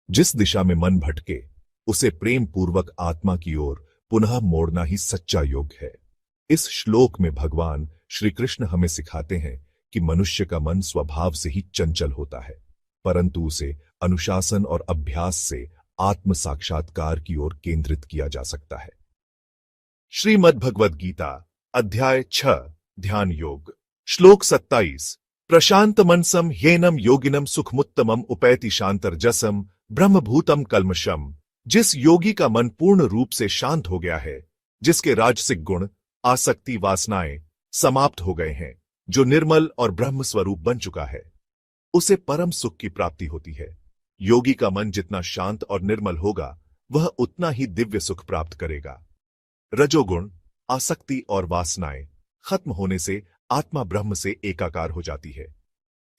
जिस दिशा में मन भटके उसे प्रेम पूर्वक आत्मा की ओर पुनः मोड़ना ही सच्चा योग है। इस श्लोक में भगवान श्री कृष्ण हमें सिखाते हैं कि मनुष्य का मन स्वभाव से ही चंचल होता है, परंतु उसे अनुशासन और अभ्यास से आत्म साक्षात्कार की ओर केंद्रित किया जा सकता है। श्रीमद् भगवद गीता अध्याय 6 ध्यान योग श्लोक 27 प्रशांत मनसम ह्येनम योगिनम सुखमुत्तमम उपैति शांतरजसम ब्रह्मभूतम कल्मषम। जिस योगी का मन पूर्ण रूप से शांत हो गया है, जिसके राजसिक गुण आसक्ति वासनाएं समाप्त हो गए हैं, जो निर्मल और ब्रह्म स्वरूप बन चुका है, उसे परम सुख की प्राप्ति होती है। योगी का मन जितना शांत और निर्मल होगा, वह उतना ही दिव्य सुख प्राप्त करेगा। रजोगुण आसक्ति और वासनाएं खत्म होने से आत्मा ब्रह्म से एकाकार हो जाती है।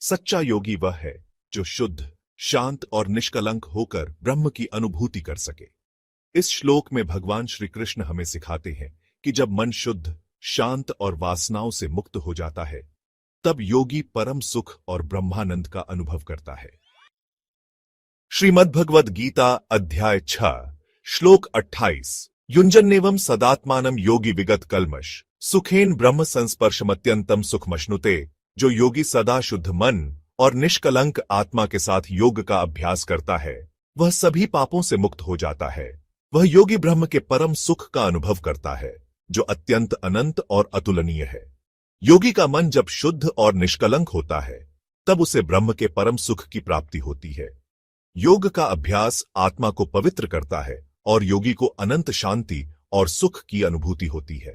सच्चा योगी वह है जो शुद्ध, शांत और निष्कलंक होकर ब्रह्म की अनुभूति कर सके। इस श्लोक में भगवान श्री कृष्ण हमें सिखाते हैं कि जब मन शुद्ध, शांत और वासनाओं से मुक्त हो जाता है, तब योगी परम सुख और ब्रह्मानंद का अनुभव करता है। श्रीमद्भगवद गीता अध्याय 6 श्लोक 28 युञ्जन्नेवं सदात्मानं योगी विगत कल्मष सुखेन ब्रह्म संस्पर्शमत्यंतम सुखमश्नुते। जो योगी सदा शुद्ध मन और निष्कलंक आत्मा के साथ योग का अभ्यास करता है, वह सभी पापों से मुक्त हो जाता है। वह योगी ब्रह्म के परम सुख का अनुभव करता है, जो अत्यंत अनंत और अतुलनीय है। योगी का मन जब शुद्ध और निष्कलंक होता है, तब उसे ब्रह्म के परम सुख की प्राप्ति होती है। योग का अभ्यास आत्मा को पवित्र करता है और योगी को अनंत शांति और सुख की अनुभूति होती है।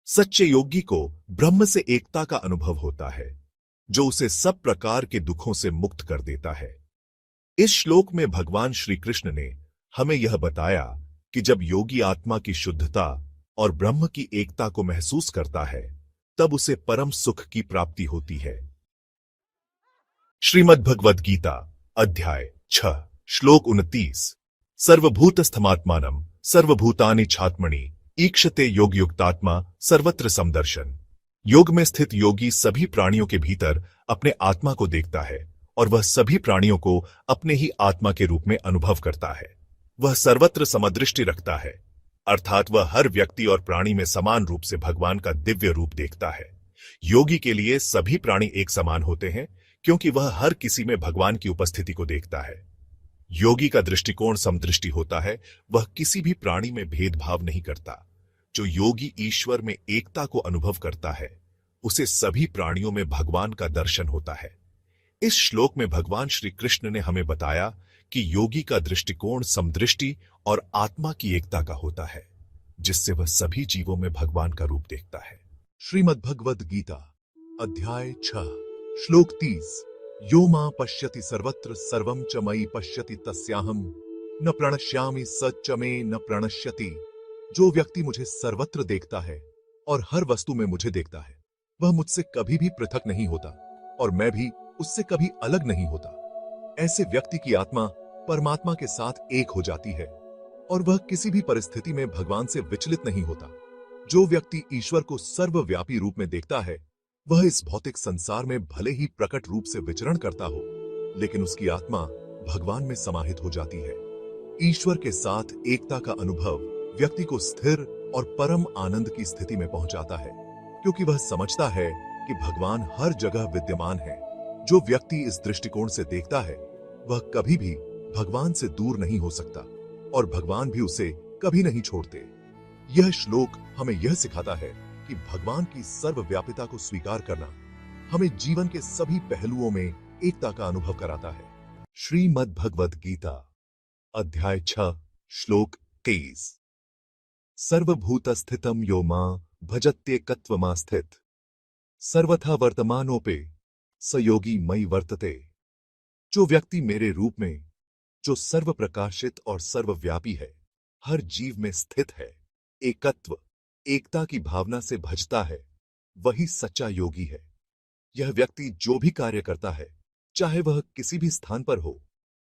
सच्चे योगी को ब्रह्म से एकता का अनुभव होता है, जो उसे सब प्रकार के दुखों से मुक्त कर देता है। इस श्लोक में भगवान श्री कृष्ण ने हमें यह बताया कि जब योगी आत्मा की शुद्धता और ब्रह्म की एकता को महसूस करता है, तब उसे परम सुख की प्राप्ति होती है। श्रीमद्भगवद गीता अध्याय 6 श्लोक 29 सर्वभूतस्थमात्मानं सर्वभूतानि छात्मणि ईक्षते योगयुक्तात्मा सर्वत्र समदर्शन। योग में स्थित योगी सभी प्राणियों के भीतर अपने आत्मा को देखता है और वह सभी प्राणियों को अपने ही आत्मा के रूप में अनुभव करता है। वह सर्वत्र समदृष्टि रखता है, अर्थात वह हर व्यक्ति और प्राणी में समान रूप से भगवान का दिव्य रूप देखता है। योगी के लिए सभी प्राणी एक समान होते हैं, क्योंकि वह हर किसी में भगवान की उपस्थिति को देखता है। योगी का दृष्टिकोण समदृष्टि होता है, वह किसी भी प्राणी में भेदभाव नहीं करता। जो योगी ईश्वर में एकता को अनुभव करता है, उसे सभी प्राणियों में भगवान का दर्शन होता है। इस श्लोक में भगवान श्री कृष्ण ने हमें बताया कि योगी का दृष्टिकोण समदृष्टि और आत्मा की एकता का होता है, जिससे वह सभी जीवों में भगवान का रूप देखता है। श्रीमद्भगवद गीता अध्याय 6 श्लोक 30 यो मां पश्यति सर्वत्र सर्वं च मयि पश्यति तस्याहं न प्रणश्यामि स च मे न प्रणश्यति। जो व्यक्ति मुझे सर्वत्र देखता है और हर वस्तु में मुझे देखता है, वह मुझसे कभी भी पृथक नहीं होता और मैं भी उससे कभी अलग नहीं होता। ऐसे व्यक्ति की आत्मा परमात्मा के साथ एक हो जाती है और वह किसी भी परिस्थिति में भगवान से विचलित नहीं होता। जो व्यक्ति ईश्वर को सर्वव्यापी रूप में देखता है, वह इस भौतिक संसार में भले ही प्रकट रूप से विचरण करता हो, लेकिन उसकी आत्मा भगवान में समाहित हो जाती है। ईश्वर के साथ एकता का अनुभव व्यक्ति को स्थिर और परम आनंद की स्थिति में पहुंचाता है, क्योंकि वह समझता है कि भगवान हर जगह विद्यमान है। जो व्यक्ति इस दृष्टिकोण से देखता है, वह कभी भी भगवान से दूर नहीं हो सकता और भगवान भी उसे कभी नहीं छोड़ते। यह श्लोक हमें यह सिखाता है कि भगवान की सर्वव्यापिता को स्वीकार करना हमें जीवन के सभी पहलुओं में एकता का अनुभव कराता है। श्रीमद्भगवद गीता अध्याय 6 श्लोक 23 सर्वभूतस्थितं यो मां भजत्येकत्वमास्थित सर्वथा वर्तमानोपि स योगी मयि वर्तते। जो व्यक्ति मेरे रूप में, जो सर्व प्रकाशित और सर्वव्यापी है, हर जीव में स्थित है, एकत्व एकता की भावना से भजता है, वही सच्चा योगी है। यह व्यक्ति जो भी कार्य करता है, चाहे वह किसी भी स्थान पर हो,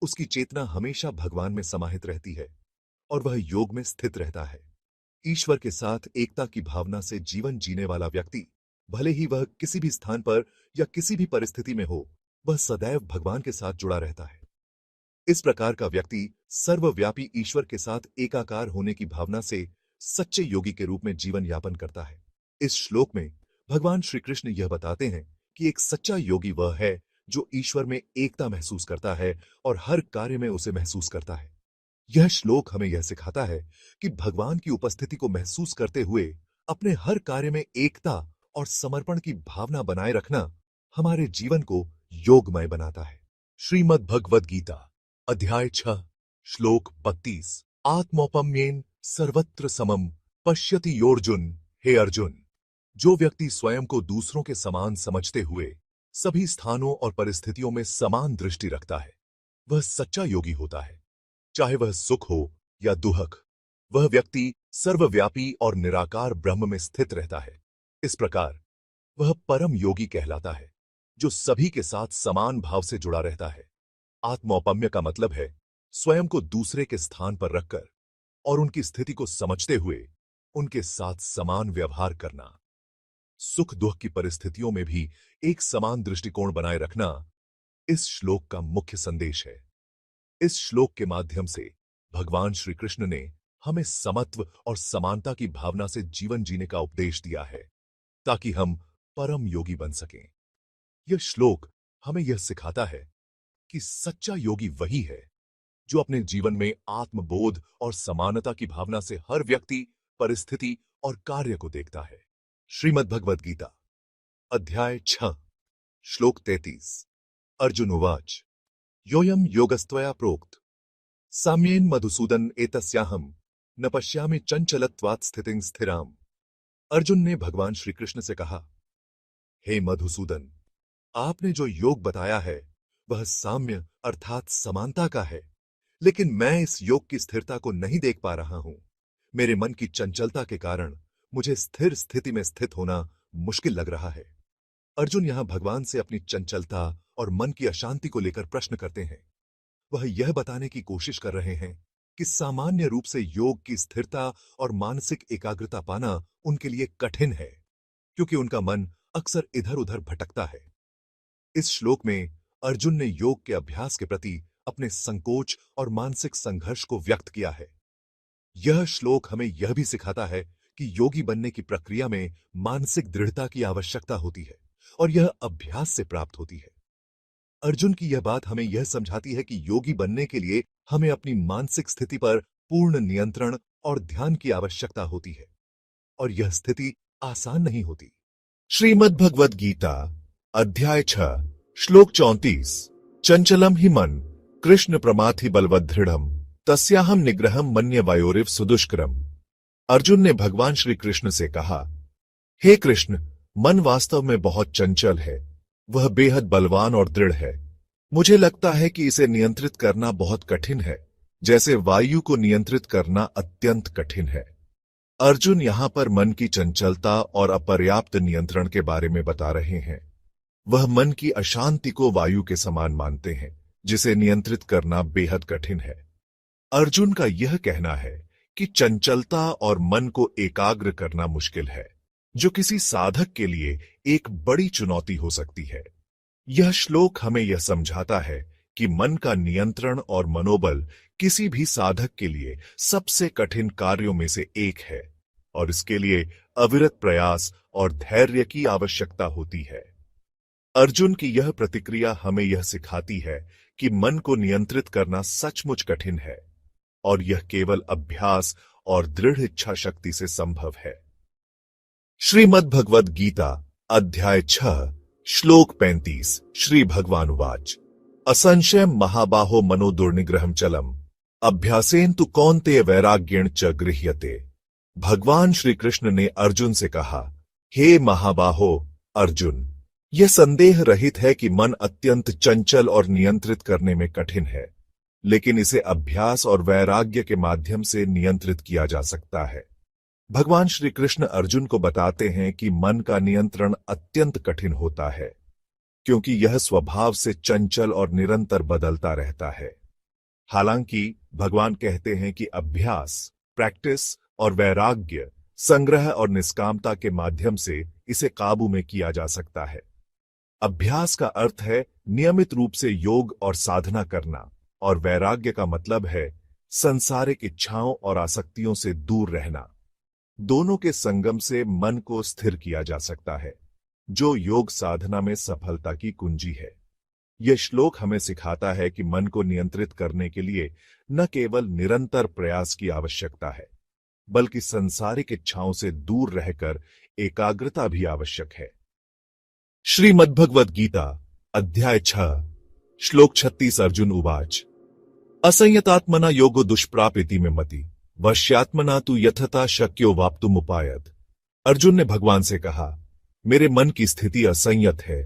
उसकी चेतना हमेशा भगवान में समाहित रहती है और वह योग में स्थित रहता है। ईश्वर के साथ एकता की भावना से जीवन जीने वाला व्यक्ति, भले ही वह किसी भी स्थान पर या किसी भी परिस्थिति में हो, वह सदैव भगवान के साथ जुड़ा रहता है। इस प्रकार का व्यक्ति सर्वव्यापी ईश्वर के साथ एकाकार होने की भावना से सच्चे योगी के रूप में जीवन यापन करता है। इस श्लोक में भगवान श्री कृष्ण यह बताते हैं कि एक सच्चा योगी वह है जो ईश्वर में एकता महसूस करता है और हर कार्य में उसे महसूस करता है। यह श्लोक हमें यह सिखाता है कि भगवान की उपस्थिति को महसूस करते हुए अपने हर कार्य में एकता और समर्पण की भावना बनाए रखना हमारे जीवन को योगमय बनाता है। श्रीमद् भगवद गीता अध्याय 6 श्लोक 32 आत्मौपम्येन सर्वत्र समम पश्यति योर्जुन। हे अर्जुन, जो व्यक्ति स्वयं को दूसरों के समान समझते हुए सभी स्थानों और परिस्थितियों में समान दृष्टि रखता है, वह सच्चा योगी होता है। चाहे वह सुख हो या दुख, वह व्यक्ति सर्वव्यापी और निराकार ब्रह्म में स्थित रहता है। इस प्रकार वह परम योगी कहलाता है, जो सभी के साथ समान भाव से जुड़ा रहता है। आत्मौपम्य का मतलब है स्वयं को दूसरे के स्थान पर रखकर और उनकी स्थिति को समझते हुए उनके साथ समान व्यवहार करना। सुख दुख की परिस्थितियों में भी एक समान दृष्टिकोण बनाए रखना इस श्लोक का मुख्य संदेश है। इस श्लोक के माध्यम से भगवान श्री कृष्ण ने हमें समत्व और समानता की भावना से जीवन जीने का उपदेश दिया है, ताकि हम परम योगी बन सकें। यह श्लोक हमें यह सिखाता है कि सच्चा योगी वही है जो अपने जीवन में आत्मबोध और समानता की भावना से हर व्यक्ति, परिस्थिति और कार्य को देखता है। श्रीमद् भगवद गीता अध्याय 6 श्लोक 33 अर्जुन उवाच योऽयं योगस्त्वया प्रोक्त साम्येन मधुसूदन एतस्याहं न पश्यामि चंचलत्वात् स्थितिं स्थिराम। अर्जुन ने भगवान श्री कृष्ण से कहा, हे मधुसूदन, आपने जो योग बताया है वह साम्य अर्थात समानता का है, लेकिन मैं इस योग की स्थिरता को नहीं देख पा रहा हूं। मेरे मन की चंचलता के कारण मुझे स्थिर स्थिति में स्थित होना मुश्किल लग रहा है। अर्जुन यहां भगवान से अपनी चंचलता और मन की अशांति को लेकर प्रश्न करते हैं। वह यह बताने की कोशिश कर रहे हैं कि सामान्य रूप से योग की स्थिरता और मानसिक एकाग्रता पाना उनके लिए कठिन है, क्योंकि उनका मन अक्सर इधर-उधर भटकता है। इस श्लोक में अर्जुन ने योग के अभ्यास के प्रति अपने संकोच और मानसिक संघर्ष को व्यक्त किया है। यह श्लोक हमें यह भी सिखाता है कि योगी बनने की प्रक्रिया में मानसिक दृढ़ता की आवश्यकता होती है और यह अभ्यास से प्राप्त होती है। अर्जुन की यह बात हमें यह समझाती है कि योगी बनने के लिए हमें अपनी मानसिक स्थिति पर पूर्ण नियंत्रण और ध्यान की आवश्यकता होती है, और यह स्थिति आसान नहीं होती। श्रीमद् भगवद गीता अध्याय 6 श्लोक 34 चंचलम ही मन कृष्ण प्रमाथि बलवदृढ़म तस्याहम निग्रहम मन्य वायोरिव सुदुष्करम। अर्जुन ने भगवान श्री कृष्ण से कहा, हे कृष्ण, मन वास्तव में बहुत चंचल है, वह बेहद बलवान और दृढ़ है। मुझे लगता है कि इसे नियंत्रित करना बहुत कठिन है, जैसे वायु को नियंत्रित करना अत्यंत कठिन है। अर्जुन यहां पर मन की चंचलता और अपर्याप्त नियंत्रण के बारे में बता रहे हैं। वह मन की अशांति को वायु के समान मानते हैं, जिसे नियंत्रित करना बेहद कठिन है। अर्जुन का यह कहना है कि चंचलता और मन को एकाग्र करना मुश्किल है, जो किसी साधक के लिए एक बड़ी चुनौती हो सकती है। यह श्लोक हमें यह समझाता है कि मन का नियंत्रण और मनोबल किसी भी साधक के लिए सबसे कठिन कार्यों में से एक है, और इसके लिए अविरत प्रयास और धैर्य की आवश्यकता होती है। अर्जुन की यह प्रतिक्रिया हमें यह सिखाती है कि मन को नियंत्रित करना सचमुच कठिन है, और यह केवल अभ्यास और दृढ़ इच्छा शक्ति से संभव है। श्रीमद् भगवद गीता अध्याय 6 श्लोक 35 श्री भगवान उवाच असंशयम महाबाहो मनो दुर्निग्रहम चलम अभ्यासेन तु कौन्तेय वैराग्येण च गृह्यते। भगवान श्री कृष्ण ने अर्जुन से कहा, हे महाबाहो अर्जुन, यह संदेह रहित है कि मन अत्यंत चंचल और नियंत्रित करने में कठिन है, लेकिन इसे अभ्यास और वैराग्य के माध्यम से नियंत्रित किया जा सकता है। भगवान श्री कृष्ण अर्जुन को बताते हैं कि मन का नियंत्रण अत्यंत कठिन होता है, क्योंकि यह स्वभाव से चंचल और निरंतर बदलता रहता है। हालांकि भगवान कहते हैं कि अभ्यास, प्रैक्टिस और वैराग्य, संग्रह और निष्कामता के माध्यम से इसे काबू में किया जा सकता है। अभ्यास का अर्थ है नियमित रूप से योग और साधना करना, और वैराग्य का मतलब है सांसारिक इच्छाओं और आसक्तियों से दूर रहना। दोनों के संगम से मन को स्थिर किया जा सकता है, जो योग साधना में सफलता की कुंजी है। यह श्लोक हमें सिखाता है कि मन को नियंत्रित करने के लिए न केवल निरंतर प्रयास की आवश्यकता है, बल्कि सांसारिक इच्छाओं से दूर रहकर एकाग्रता भी आवश्यक है। श्रीमद्भगवद गीता अध्याय 6 श्लोक 36 अर्जुन उवाच असंयतात्मना योगो दुष्प्राप्ति में मति वश्यात्मना तु यथता शक्यो वाप्तुमुपायत। अर्जुन ने भगवान से कहा, मेरे मन की स्थिति असंयत है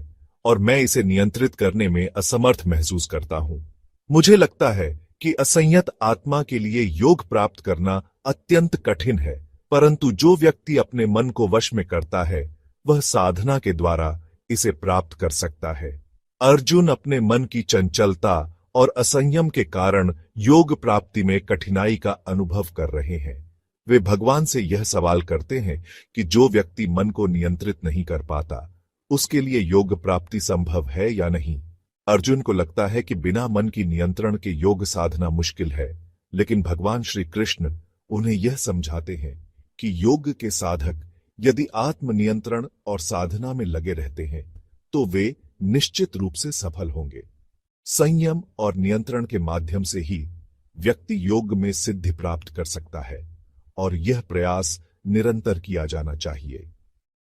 और मैं इसे नियंत्रित करने में असमर्थ महसूस करता हूं। मुझे लगता है कि असंयत आत्मा के लिए योग प्राप्त करना अत्यंत कठिन है, परंतु जो व्यक्ति अपने मन को वश में करता है वह साधना के द्वारा इसे प्राप्त कर सकता है। अर्जुन अपने मन की चंचलता और असंयम के कारण योग प्राप्ति में कठिनाई का अनुभव कर रहे हैं। वे भगवान से यह सवाल करते हैं कि जो व्यक्ति मन को नियंत्रित नहीं कर पाता, उसके लिए योग प्राप्ति संभव है या नहीं। अर्जुन को लगता है कि बिना मन की नियंत्रण के योग साधना मुश्किल है, लेकिन भगवान श्री कृष्ण उन्हें यह समझाते हैं कि योग के साधक यदि आत्मनियंत्रण और साधना में लगे रहते हैं तो वे निश्चित रूप से सफल होंगे। संयम और नियंत्रण के माध्यम से ही व्यक्ति योग में सिद्धि प्राप्त कर सकता है और यह प्रयास निरंतर किया जाना चाहिए।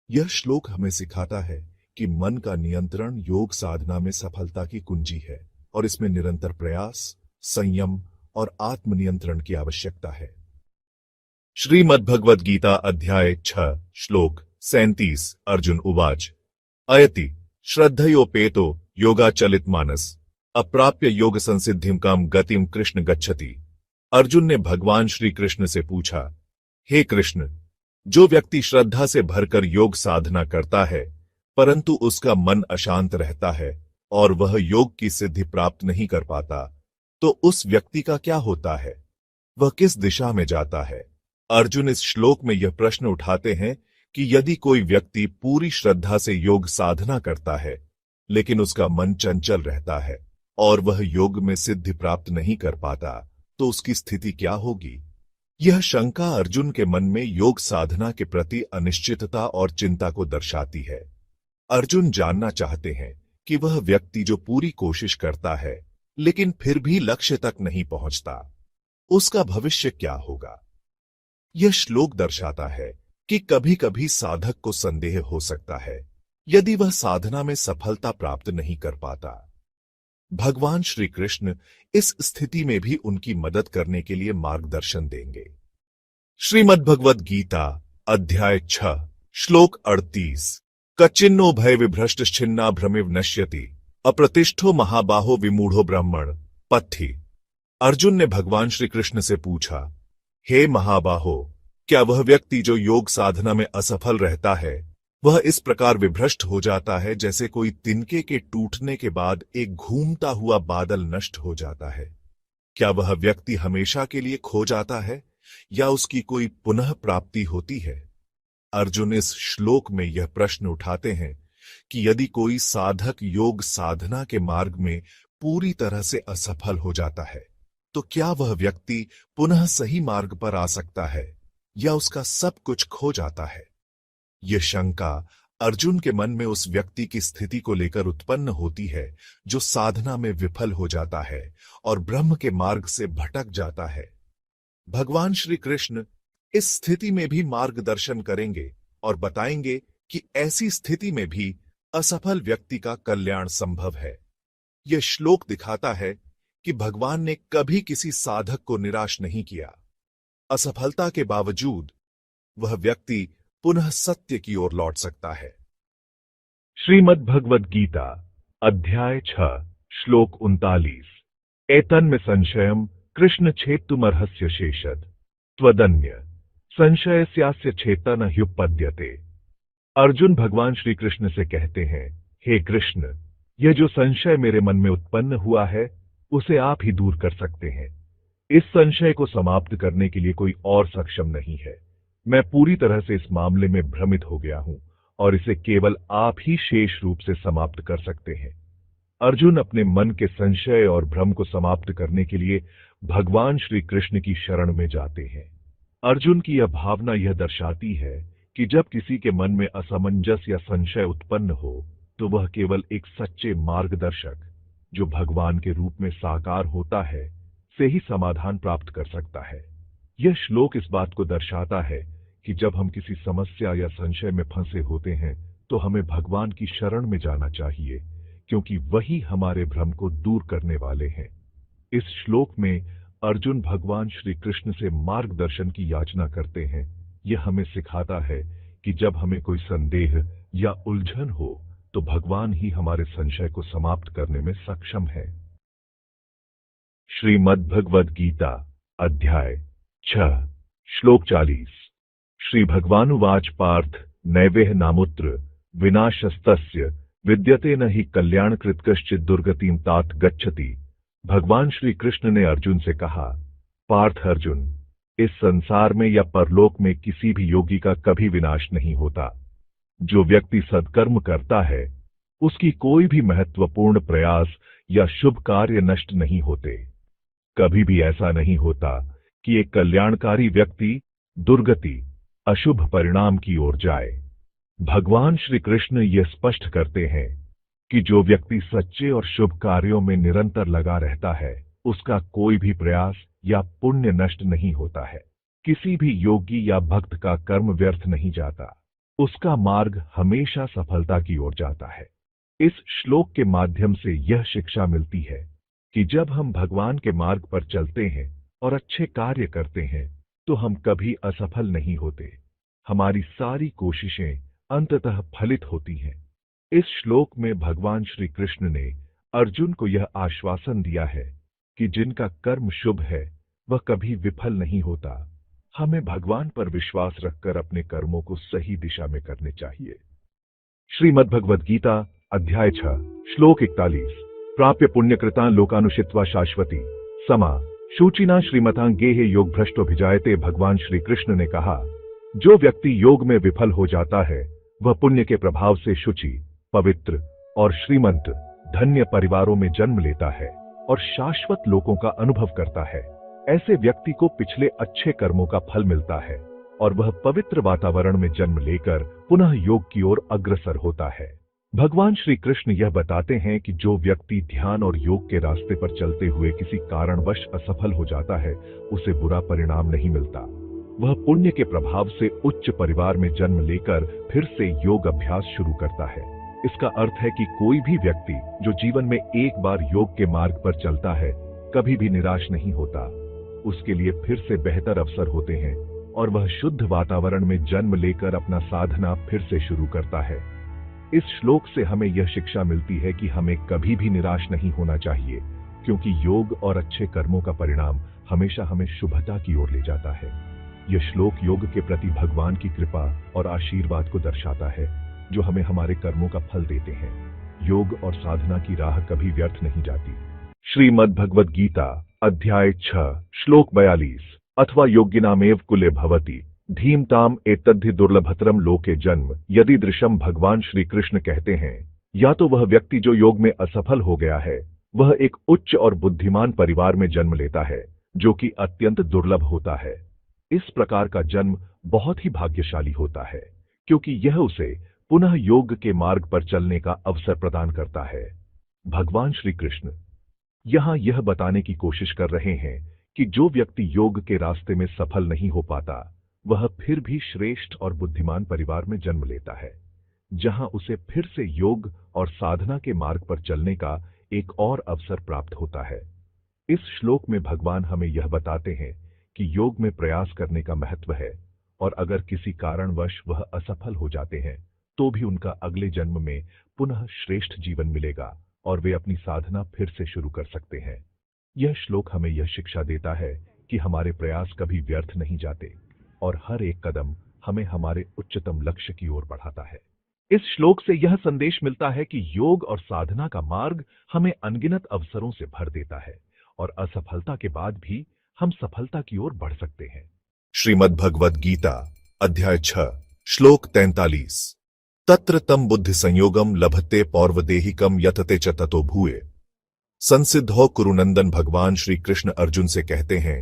यह श्लोक हमें सिखाता है कि मन का नियंत्रण योग साधना में सफलता की कुंजी है और इसमें निरंतर प्रयास, संयम और आत्मनियंत्रण की आवश्यकता है। श्रीमद्भगवद गीता अध्याय 6 श्लोक 37 अर्जुन उवाच अयति श्रद्धयोपेतो योगाचलित मानस अप्राप्य योग संसिद्धिम काम गतिम कृष्ण गच्छति। अर्जुन ने भगवान श्री कृष्ण से पूछा, हे कृष्ण, जो व्यक्ति श्रद्धा से भरकर योग साधना करता है परंतु उसका मन अशांत रहता है और वह योग की सिद्धि प्राप्त नहीं कर पाता, तो उस व्यक्ति का क्या होता है? वह किस दिशा में जाता है? अर्जुन इस श्लोक में यह प्रश्न उठाते हैं कि यदि कोई व्यक्ति पूरी श्रद्धा से योग साधना करता है लेकिन उसका मन चंचल रहता है और वह योग में सिद्धि प्राप्त नहीं कर पाता, तो उसकी स्थिति क्या होगी? यह शंका अर्जुन के मन में योग साधना के प्रति अनिश्चितता और चिंता को दर्शाती है। अर्जुन जानना चाहते हैं कि वह व्यक्ति जो पूरी कोशिश करता है लेकिन फिर भी लक्ष्य तक नहीं पहुंचता, उसका भविष्य क्या होगा? यह श्लोक दर्शाता है कि कभी कभी साधक को संदेह हो सकता है यदि वह साधना में सफलता प्राप्त नहीं कर पाता। भगवान श्री कृष्ण इस स्थिति में भी उनकी मदद करने के लिए मार्गदर्शन देंगे। श्रीमद्भगवद गीता अध्याय 6 श्लोक 38 कचिन्नो भय विभ्रष्ट छिन्ना भ्रमिव नश्यति अप्रतिष्ठो महाबाहो विमूढ़ो ब्राह्मण पथि। अर्जुन ने भगवान श्री कृष्ण से पूछा, हे महाबाहो, क्या वह व्यक्ति जो योग साधना में असफल रहता है वह इस प्रकार विभ्रष्ट हो जाता है जैसे कोई तिनके के टूटने के बाद एक घूमता हुआ बादल नष्ट हो जाता है? क्या वह व्यक्ति हमेशा के लिए खो जाता है या उसकी कोई पुनः प्राप्ति होती है? अर्जुन इस श्लोक में यह प्रश्न उठाते हैं कि यदि कोई साधक योग साधना के मार्ग में पूरी तरह से असफल हो जाता है तो क्या वह व्यक्ति पुनः सही मार्ग पर आ सकता है या उसका सब कुछ खो जाता है? यह शंका अर्जुन के मन में उस व्यक्ति की स्थिति को लेकर उत्पन्न होती है जो साधना में विफल हो जाता है और ब्रह्म के मार्ग से भटक जाता है। भगवान श्री कृष्ण इस स्थिति में भी मार्गदर्शन करेंगे और बताएंगे कि ऐसी स्थिति में भी असफल व्यक्ति का कल्याण संभव है। यह श्लोक दिखाता है कि भगवान ने कभी किसी साधक को निराश नहीं किया। असफलता के बावजूद वह व्यक्ति पुनः सत्य की ओर लौट सकता है। श्रीमद्भगवद गीता अध्याय 6 श्लोक 39 एतन्मे संशयम कृष्ण छेत्तुमर्हस्य शेषद त्वदन्य संशयस्यास्य चेतन ह्युपद्यते। अर्जुन भगवान श्री कृष्ण से कहते हैं, हे कृष्ण, यह जो संशय मेरे मन में उत्पन्न हुआ है उसे आप ही दूर कर सकते हैं। इस संशय को समाप्त करने के लिए कोई और सक्षम नहीं है। मैं पूरी तरह से इस मामले में भ्रमित हो गया हूं और इसे केवल आप ही शेष रूप से समाप्त कर सकते हैं। अर्जुन अपने मन के संशय और भ्रम को समाप्त करने के लिए भगवान श्री कृष्ण की शरण में जाते हैं। अर्जुन की यह भावना यह दर्शाती है कि जब किसी के मन में असमंजस या संशय उत्पन्न हो तो वह केवल एक सच्चे मार्गदर्शक, जो भगवान के रूप में साकार होता है, से ही समाधान प्राप्त कर सकता है। यह श्लोक इस बात को दर्शाता है कि जब हम किसी समस्या या संशय में फंसे होते हैं तो हमें भगवान की शरण में जाना चाहिए, क्योंकि वही हमारे भ्रम को दूर करने वाले हैं। इस श्लोक में अर्जुन भगवान श्री कृष्ण से मार्गदर्शन की याचना करते हैं। यह हमें सिखाता है कि जब हमें कोई संदेह या उलझन हो तो भगवान ही हमारे संशय को समाप्त करने में सक्षम है। श्रीमद् भगवद गीता अध्याय 6 श्लोक 40। श्री भगवानुवाच पार्थ नैवेह नामुत्र विनाशस्तस्य विद्यते न हि कल्याणकृत कश्चित् दुर्गतिं तात गच्छति। भगवान श्री कृष्ण ने अर्जुन से कहा, पार्थ अर्जुन, इस संसार में या परलोक में किसी भी योगी का कभी विनाश नहीं होता। जो व्यक्ति सत्कर्म करता है उसकी कोई भी महत्वपूर्ण प्रयास या शुभ कार्य नष्ट नहीं होते। कभी भी ऐसा नहीं होता कि एक कल्याणकारी व्यक्ति दुर्गति, अशुभ परिणाम की ओर जाए। भगवान श्री कृष्ण यह स्पष्ट करते हैं कि जो व्यक्ति सच्चे और शुभ कार्यों में निरंतर लगा रहता है उसका कोई भी प्रयास या पुण्य नष्ट नहीं होता है। किसी भी योगी या भक्त का कर्म व्यर्थ नहीं जाता, उसका मार्ग हमेशा सफलता की ओर जाता है। इस श्लोक के माध्यम से यह शिक्षा मिलती है कि जब हम भगवान के मार्ग पर चलते हैं और अच्छे कार्य करते हैं तो हम कभी असफल नहीं होते। हमारी सारी कोशिशें अंततः फलित होती हैं। इस श्लोक में भगवान श्री कृष्ण ने अर्जुन को यह आश्वासन दिया है कि जिनका कर्म शुभ है वह कभी विफल नहीं होता। हमें भगवान पर विश्वास रखकर अपने कर्मों को सही दिशा में करने चाहिए। श्रीमद् भगवद गीता अध्याय 6 श्लोक 41। प्राप्य पुण्यकृतां लोकानुषित्वा शाश्वती समा शुचिना श्रीमतां गेहे योग भ्रष्टोभिजायते। भगवान श्री कृष्ण ने कहा, जो व्यक्ति योग में विफल हो जाता है वह पुण्य के प्रभाव से शुचि, पवित्र और श्रीमंत धन्य परिवारों में जन्म लेता है और शाश्वत लोकों का अनुभव करता है। ऐसे व्यक्ति को पिछले अच्छे कर्मों का फल मिलता है और वह पवित्र वातावरण में जन्म लेकर पुनः योग की ओर अग्रसर होता है। भगवान श्री कृष्ण यह बताते हैं कि जो व्यक्ति ध्यान और योग के रास्ते पर चलते हुए किसी कारणवश असफल हो जाता है उसे बुरा परिणाम नहीं मिलता। वह पुण्य के प्रभाव से उच्च परिवार में जन्म लेकर फिर से योग अभ्यास शुरू करता है। इसका अर्थ है कि कोई भी व्यक्ति जो जीवन में एक बार योग के मार्ग पर चलता है कभी भी निराश नहीं होता। उसके लिए फिर से बेहतर अवसर होते हैं और वह शुद्ध वातावरण में जन्म लेकर अपना साधना फिर से शुरू करता है। इस श्लोक से हमें यह शिक्षा मिलती है कि हमें कभी भी निराश नहीं होना चाहिए, क्योंकि योग और अच्छे कर्मों का परिणाम हमेशा हमें शुभता की ओर ले जाता है। यह श्लोक योग के प्रति भगवान की कृपा और आशीर्वाद को दर्शाता है, जो हमें हमारे कर्मों का फल देते हैं। योग और साधना की राह कभी व्यर्थ नहीं जाती। श्रीमद् भगवद गीता अध्याय 6 श्लोक 42। अथवा योगिनामेव कुले भवति धीमताम एतद्धि दुर्लभतरम लोके जन्म। यदि दृशम भगवान श्री कृष्ण कहते हैं, या तो वह व्यक्ति जो योग में असफल हो गया है वह एक उच्च और बुद्धिमान परिवार में जन्म लेता है, जो कि अत्यंत दुर्लभ होता है। इस प्रकार का जन्म बहुत ही भाग्यशाली होता है, क्योंकि यह उसे पुनः योग के मार्ग पर चलने का अवसर प्रदान करता है। भगवान श्री कृष्ण यहां यह बताने की कोशिश कर रहे हैं कि जो व्यक्ति योग के रास्ते में सफल नहीं हो पाता वह फिर भी श्रेष्ठ और बुद्धिमान परिवार में जन्म लेता है, जहां उसे फिर से योग और साधना के मार्ग पर चलने का एक और अवसर प्राप्त होता है। इस श्लोक में भगवान हमें यह बताते हैं कि योग में प्रयास करने का महत्व है, और अगर किसी कारणवश वह असफल हो जाते हैं तो भी उनका अगले जन्म में पुनः श्रेष्ठ जीवन मिलेगा और वे अपनी साधना फिर से शुरू कर सकते हैं। यह श्लोक हमें यह शिक्षा देता है कि हमारे प्रयास कभी व्यर्थ नहीं जाते और हर एक कदम हमें हमारे उच्चतम लक्ष्य की ओर बढ़ाता है। इस श्लोक से यह संदेश मिलता है कि योग और साधना का मार्ग हमें अनगिनत अवसरों से भर देता है और असफलता के बाद भी हम सफलता की ओर बढ़ सकते हैं। श्रीमद् भगवद गीता अध्याय 6 श्लोक 43। तत्र तम बुद्धि संयोगम लभते पौर्वदेहिकम यतते च ततो भूये। संसिद्धो कुरुनंदन। भगवान श्री कृष्ण अर्जुन से कहते हैं,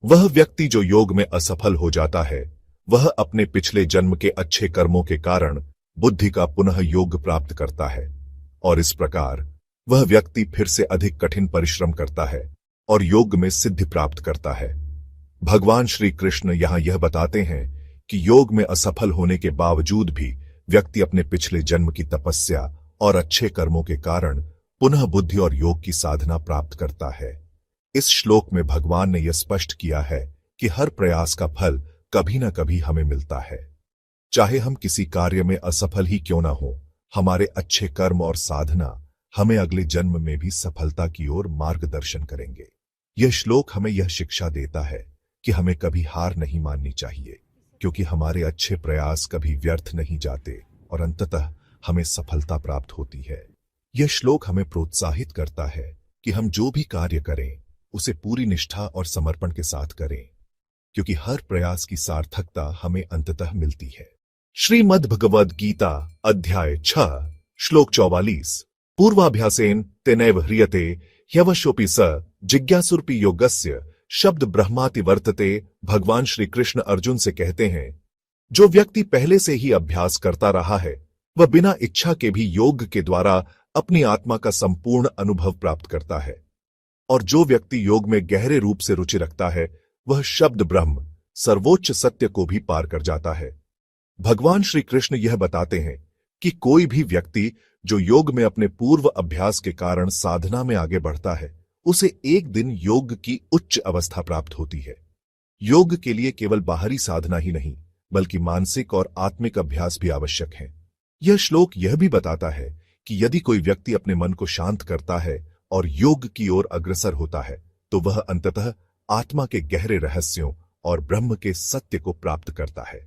वह व्यक्ति जो योग में असफल हो जाता है, वह अपने पिछले जन्म के अच्छे कर्मों के कारण बुद्धि का पुनः योग प्राप्त करता है, और इस प्रकार वह व्यक्ति फिर से अधिक कठिन परिश्रम करता है और योग में सिद्धि प्राप्त करता है। भगवान श्री कृष्ण यहां यह बताते हैं कि योग में असफल होने के बावजूद भी व्यक्ति अपने पिछले जन्म की तपस्या और अच्छे कर्मों के कारण पुनः बुद्धि और योग की साधना प्राप्त करता है। इस श्लोक में भगवान ने यह स्पष्ट किया है कि हर प्रयास का फल कभी न कभी हमें मिलता है। चाहे हम किसी कार्य में असफल ही क्यों न हो, हमारे अच्छे कर्म और साधना हमें अगले जन्म में भी सफलता की ओर मार्गदर्शन करेंगे। यह श्लोक हमें यह शिक्षा देता है कि हमें कभी हार नहीं माननी चाहिए, क्योंकि हमारे अच्छे प्रयास कभी व्यर्थ नहीं जाते और अंततः हमें सफलता प्राप्त होती है। यह श्लोक हमें प्रोत्साहित करता है कि हम जो भी कार्य करें उसे पूरी निष्ठा और समर्पण के साथ करें, क्योंकि हर प्रयास की सार्थकता हमें अंततः मिलती है। श्रीमद् भगवद गीता अध्याय 6 श्लोक 44 पूर्वाभ्यासेन तेनैव ह्रियते ह्यवशोऽपि स जिज्ञासुरपि योगस्य शब्द ब्रह्माति वर्तते। भगवान श्री कृष्ण अर्जुन से कहते हैं, जो व्यक्ति पहले से ही अभ्यास करता रहा है वह बिना इच्छा के भी योग के द्वारा अपनी आत्मा का संपूर्ण अनुभव प्राप्त करता है, और जो व्यक्ति योग में गहरे रूप से रुचि रखता है वह शब्द ब्रह्म सर्वोच्च सत्य को भी पार कर जाता है। भगवान श्री कृष्ण यह बताते हैं कि कोई भी व्यक्ति जो योग में अपने पूर्व अभ्यास के कारण साधना में आगे बढ़ता है, उसे एक दिन योग की उच्च अवस्था प्राप्त होती है। योग के लिए केवल बाहरी साधना ही नहीं, बल्कि मानसिक और आत्मिक अभ्यास भी आवश्यक है। यह श्लोक यह भी बताता है कि यदि कोई व्यक्ति अपने मन को शांत करता है और योग की ओर अग्रसर होता है, तो वह अंततः आत्मा के गहरे रहस्यों और ब्रह्म के सत्य को प्राप्त करता है।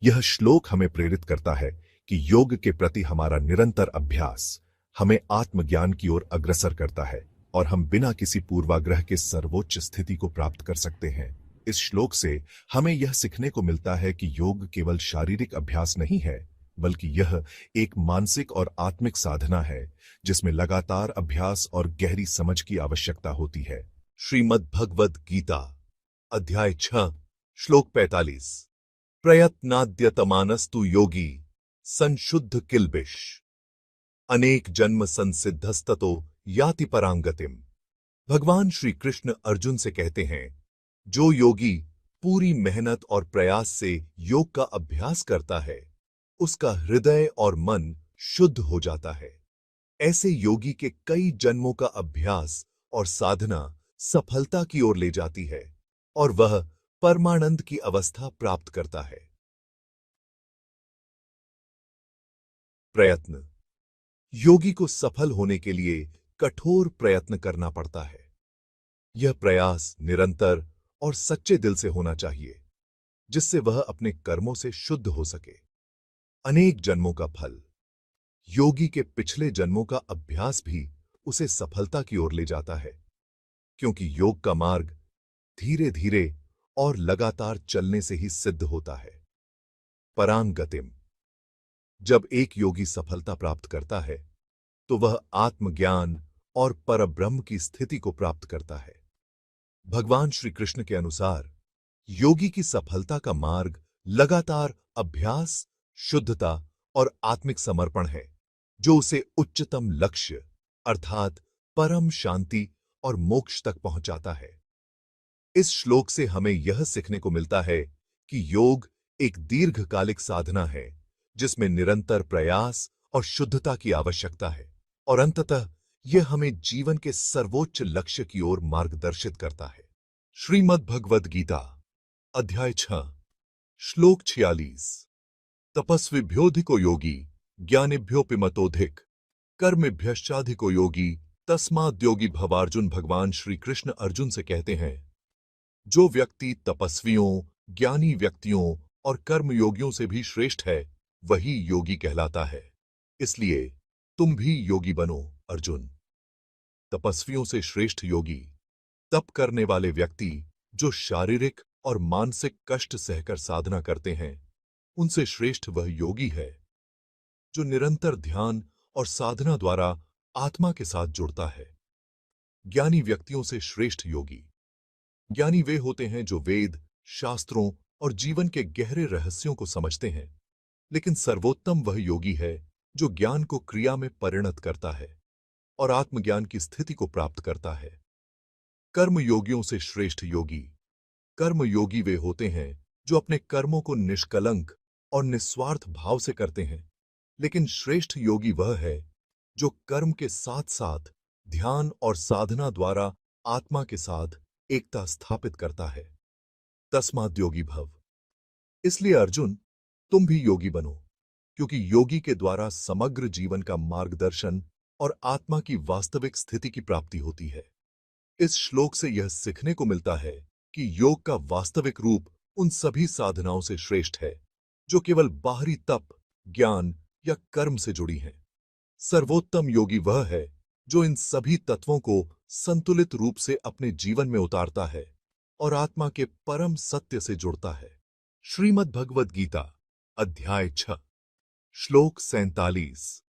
यह श्लोक हमें प्रेरित करता है कि योग के प्रति हमारा निरंतर अभ्यास हमें आत्मज्ञान की ओर अग्रसर करता है और हम बिना किसी पूर्वाग्रह के सर्वोच्च स्थिति को प्राप्त कर सकते हैं। इस श्लोक से हमें यह सीखने को मिलता है कि योग केवल शारीरिक अभ्यास नहीं है, बल्कि यह एक मानसिक और आत्मिक साधना है जिसमें लगातार अभ्यास और गहरी समझ की आवश्यकता होती है। श्रीमद् भगवद गीता अध्याय 6 श्लोक 45 प्रयत्नाद्यतमानस्तु योगी संशुद्ध किल्बिष अनेक जन्म संसिद्धस्ततो याति परांगतिम। भगवान श्री कृष्ण अर्जुन से कहते हैं, जो योगी पूरी मेहनत और प्रयास से योग का अभ्यास करता है उसका हृदय और मन शुद्ध हो जाता है। ऐसे योगी के कई जन्मों का अभ्यास और साधना सफलता की ओर ले जाती है और वह परमानंद की अवस्था प्राप्त करता है। प्रयत्न। योगी को सफल होने के लिए कठोर प्रयत्न करना पड़ता है। यह प्रयास निरंतर और सच्चे दिल से होना चाहिए, जिससे वह अपने कर्मों से शुद्ध हो सके। अनेक जन्मों का फल। योगी के पिछले जन्मों का अभ्यास भी उसे सफलता की ओर ले जाता है, क्योंकि योग का मार्ग धीरे धीरे और लगातार चलने से ही सिद्ध होता है। परांगतिम। जब एक योगी सफलता प्राप्त करता है तो वह आत्मज्ञान और परब्रह्म की स्थिति को प्राप्त करता है। भगवान श्री कृष्ण के अनुसार योगी की सफलता का मार्ग लगातार अभ्यास, शुद्धता और आत्मिक समर्पण है, जो उसे उच्चतम लक्ष्य अर्थात परम शांति और मोक्ष तक पहुंचाता है। इस श्लोक से हमें यह सीखने को मिलता है कि योग एक दीर्घकालिक साधना है, जिसमें निरंतर प्रयास और शुद्धता की आवश्यकता है, और अंततः यह हमें जीवन के सर्वोच्च लक्ष्य की ओर मार्गदर्शित करता है। श्रीमद् भगवद गीता अध्याय 6 श्लोक 46 तपस्विभ्योऽधिको योगी ज्ञानिभ्योऽपि मतोऽधिक कर्मिभ्यश्चाधिको योगी तस्माद्योगी भव। अर्जुन। भगवान श्री कृष्ण अर्जुन से कहते हैं, जो व्यक्ति तपस्वियों, ज्ञानी व्यक्तियों और कर्मयोगियों से भी श्रेष्ठ है, वही योगी कहलाता है। इसलिए तुम भी योगी बनो अर्जुन। तपस्वियों से श्रेष्ठ योगी तप करने वाले व्यक्ति जो शारीरिक और मानसिक कष्ट सहकर साधना करते हैं, उनसे श्रेष्ठ वह योगी है जो निरंतर ध्यान और साधना द्वारा आत्मा के साथ जुड़ता है। ज्ञानी व्यक्तियों से श्रेष्ठ योगी ज्ञानी वे होते हैं जो वेद, शास्त्रों और जीवन के गहरे रहस्यों को समझते हैं, लेकिन सर्वोत्तम वह योगी है जो ज्ञान को क्रिया में परिणत करता है और आत्मज्ञान की स्थिति को प्राप्त करता है। कर्म योगियों से श्रेष्ठ योगी। कर्म योगी वे होते हैं जो अपने कर्मों को निष्कलंक और निस्वार्थ भाव से करते हैं, लेकिन श्रेष्ठ योगी वह है जो कर्म के साथ साथ ध्यान और साधना द्वारा आत्मा के साथ एकता स्थापित करता है। तस्माद् योगी भव। इसलिए अर्जुन, तुम भी योगी बनो, क्योंकि योगी के द्वारा समग्र जीवन का मार्गदर्शन और आत्मा की वास्तविक स्थिति की प्राप्ति होती है। इस श्लोक से यह सीखने को मिलता है कि योग का वास्तविक रूप उन सभी साधनाओं से श्रेष्ठ है जो केवल बाहरी तप, ज्ञान या कर्म से जुड़ी हैं। सर्वोत्तम योगी वह है जो इन सभी तत्वों को संतुलित रूप से अपने जीवन में उतारता है और आत्मा के परम सत्य से जुड़ता है। श्रीमद् भगवद गीता अध्याय 6 श्लोक 47।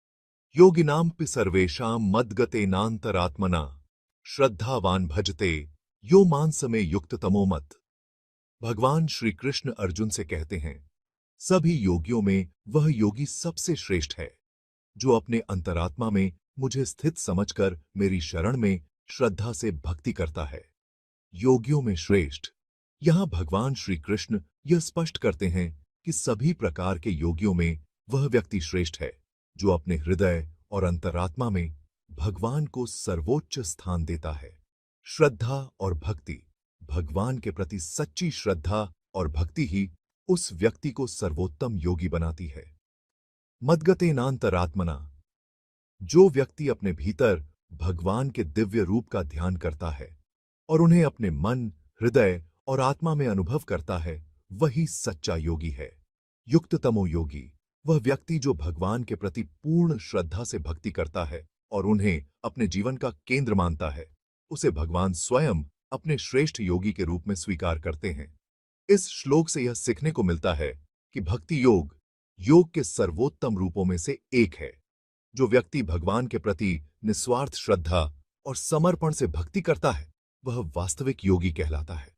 योगिनांपि सर्वेषां मद्गतेनांतरात्मना श्रद्धावान भजते यो मांसमे युक्ततमो मत। भगवान श्री कृष्ण अर्जुन से कहते हैं, सभी योगियों में वह योगी सबसे श्रेष्ठ है जो अपने अंतरात्मा में मुझे स्थित समझकर मेरी शरण में श्रद्धा से भक्ति करता है। योगियों में श्रेष्ठ। यहां भगवान श्री कृष्ण यह स्पष्ट करते हैं कि सभी प्रकार के योगियों में वह व्यक्ति श्रेष्ठ है जो अपने हृदय और अंतरात्मा में भगवान को सर्वोच्च स्थान देता है। श्रद्धा और भक्ति। भगवान के प्रति सच्ची श्रद्धा और भक्ति ही उस व्यक्ति को सर्वोत्तम योगी बनाती है। मद्गतेनांतरात्मना। जो व्यक्ति अपने भीतर भगवान के दिव्य रूप का ध्यान करता है और उन्हें अपने मन, हृदय और आत्मा में अनुभव करता है, वही सच्चा योगी है। युक्ततमो योगी। वह व्यक्ति जो भगवान के प्रति पूर्ण श्रद्धा से भक्ति करता है और उन्हें अपने जीवन का केंद्र मानता है, उसे भगवान स्वयं अपने श्रेष्ठ योगी के रूप में स्वीकार करते हैं। इस श्लोक से यह सीखने को मिलता है कि भक्ति योग योग के सर्वोत्तम रूपों में से एक है। जो व्यक्ति भगवान के प्रति निस्वार्थ श्रद्धा और समर्पण से भक्ति करता है, वह वास्तविक योगी कहलाता है।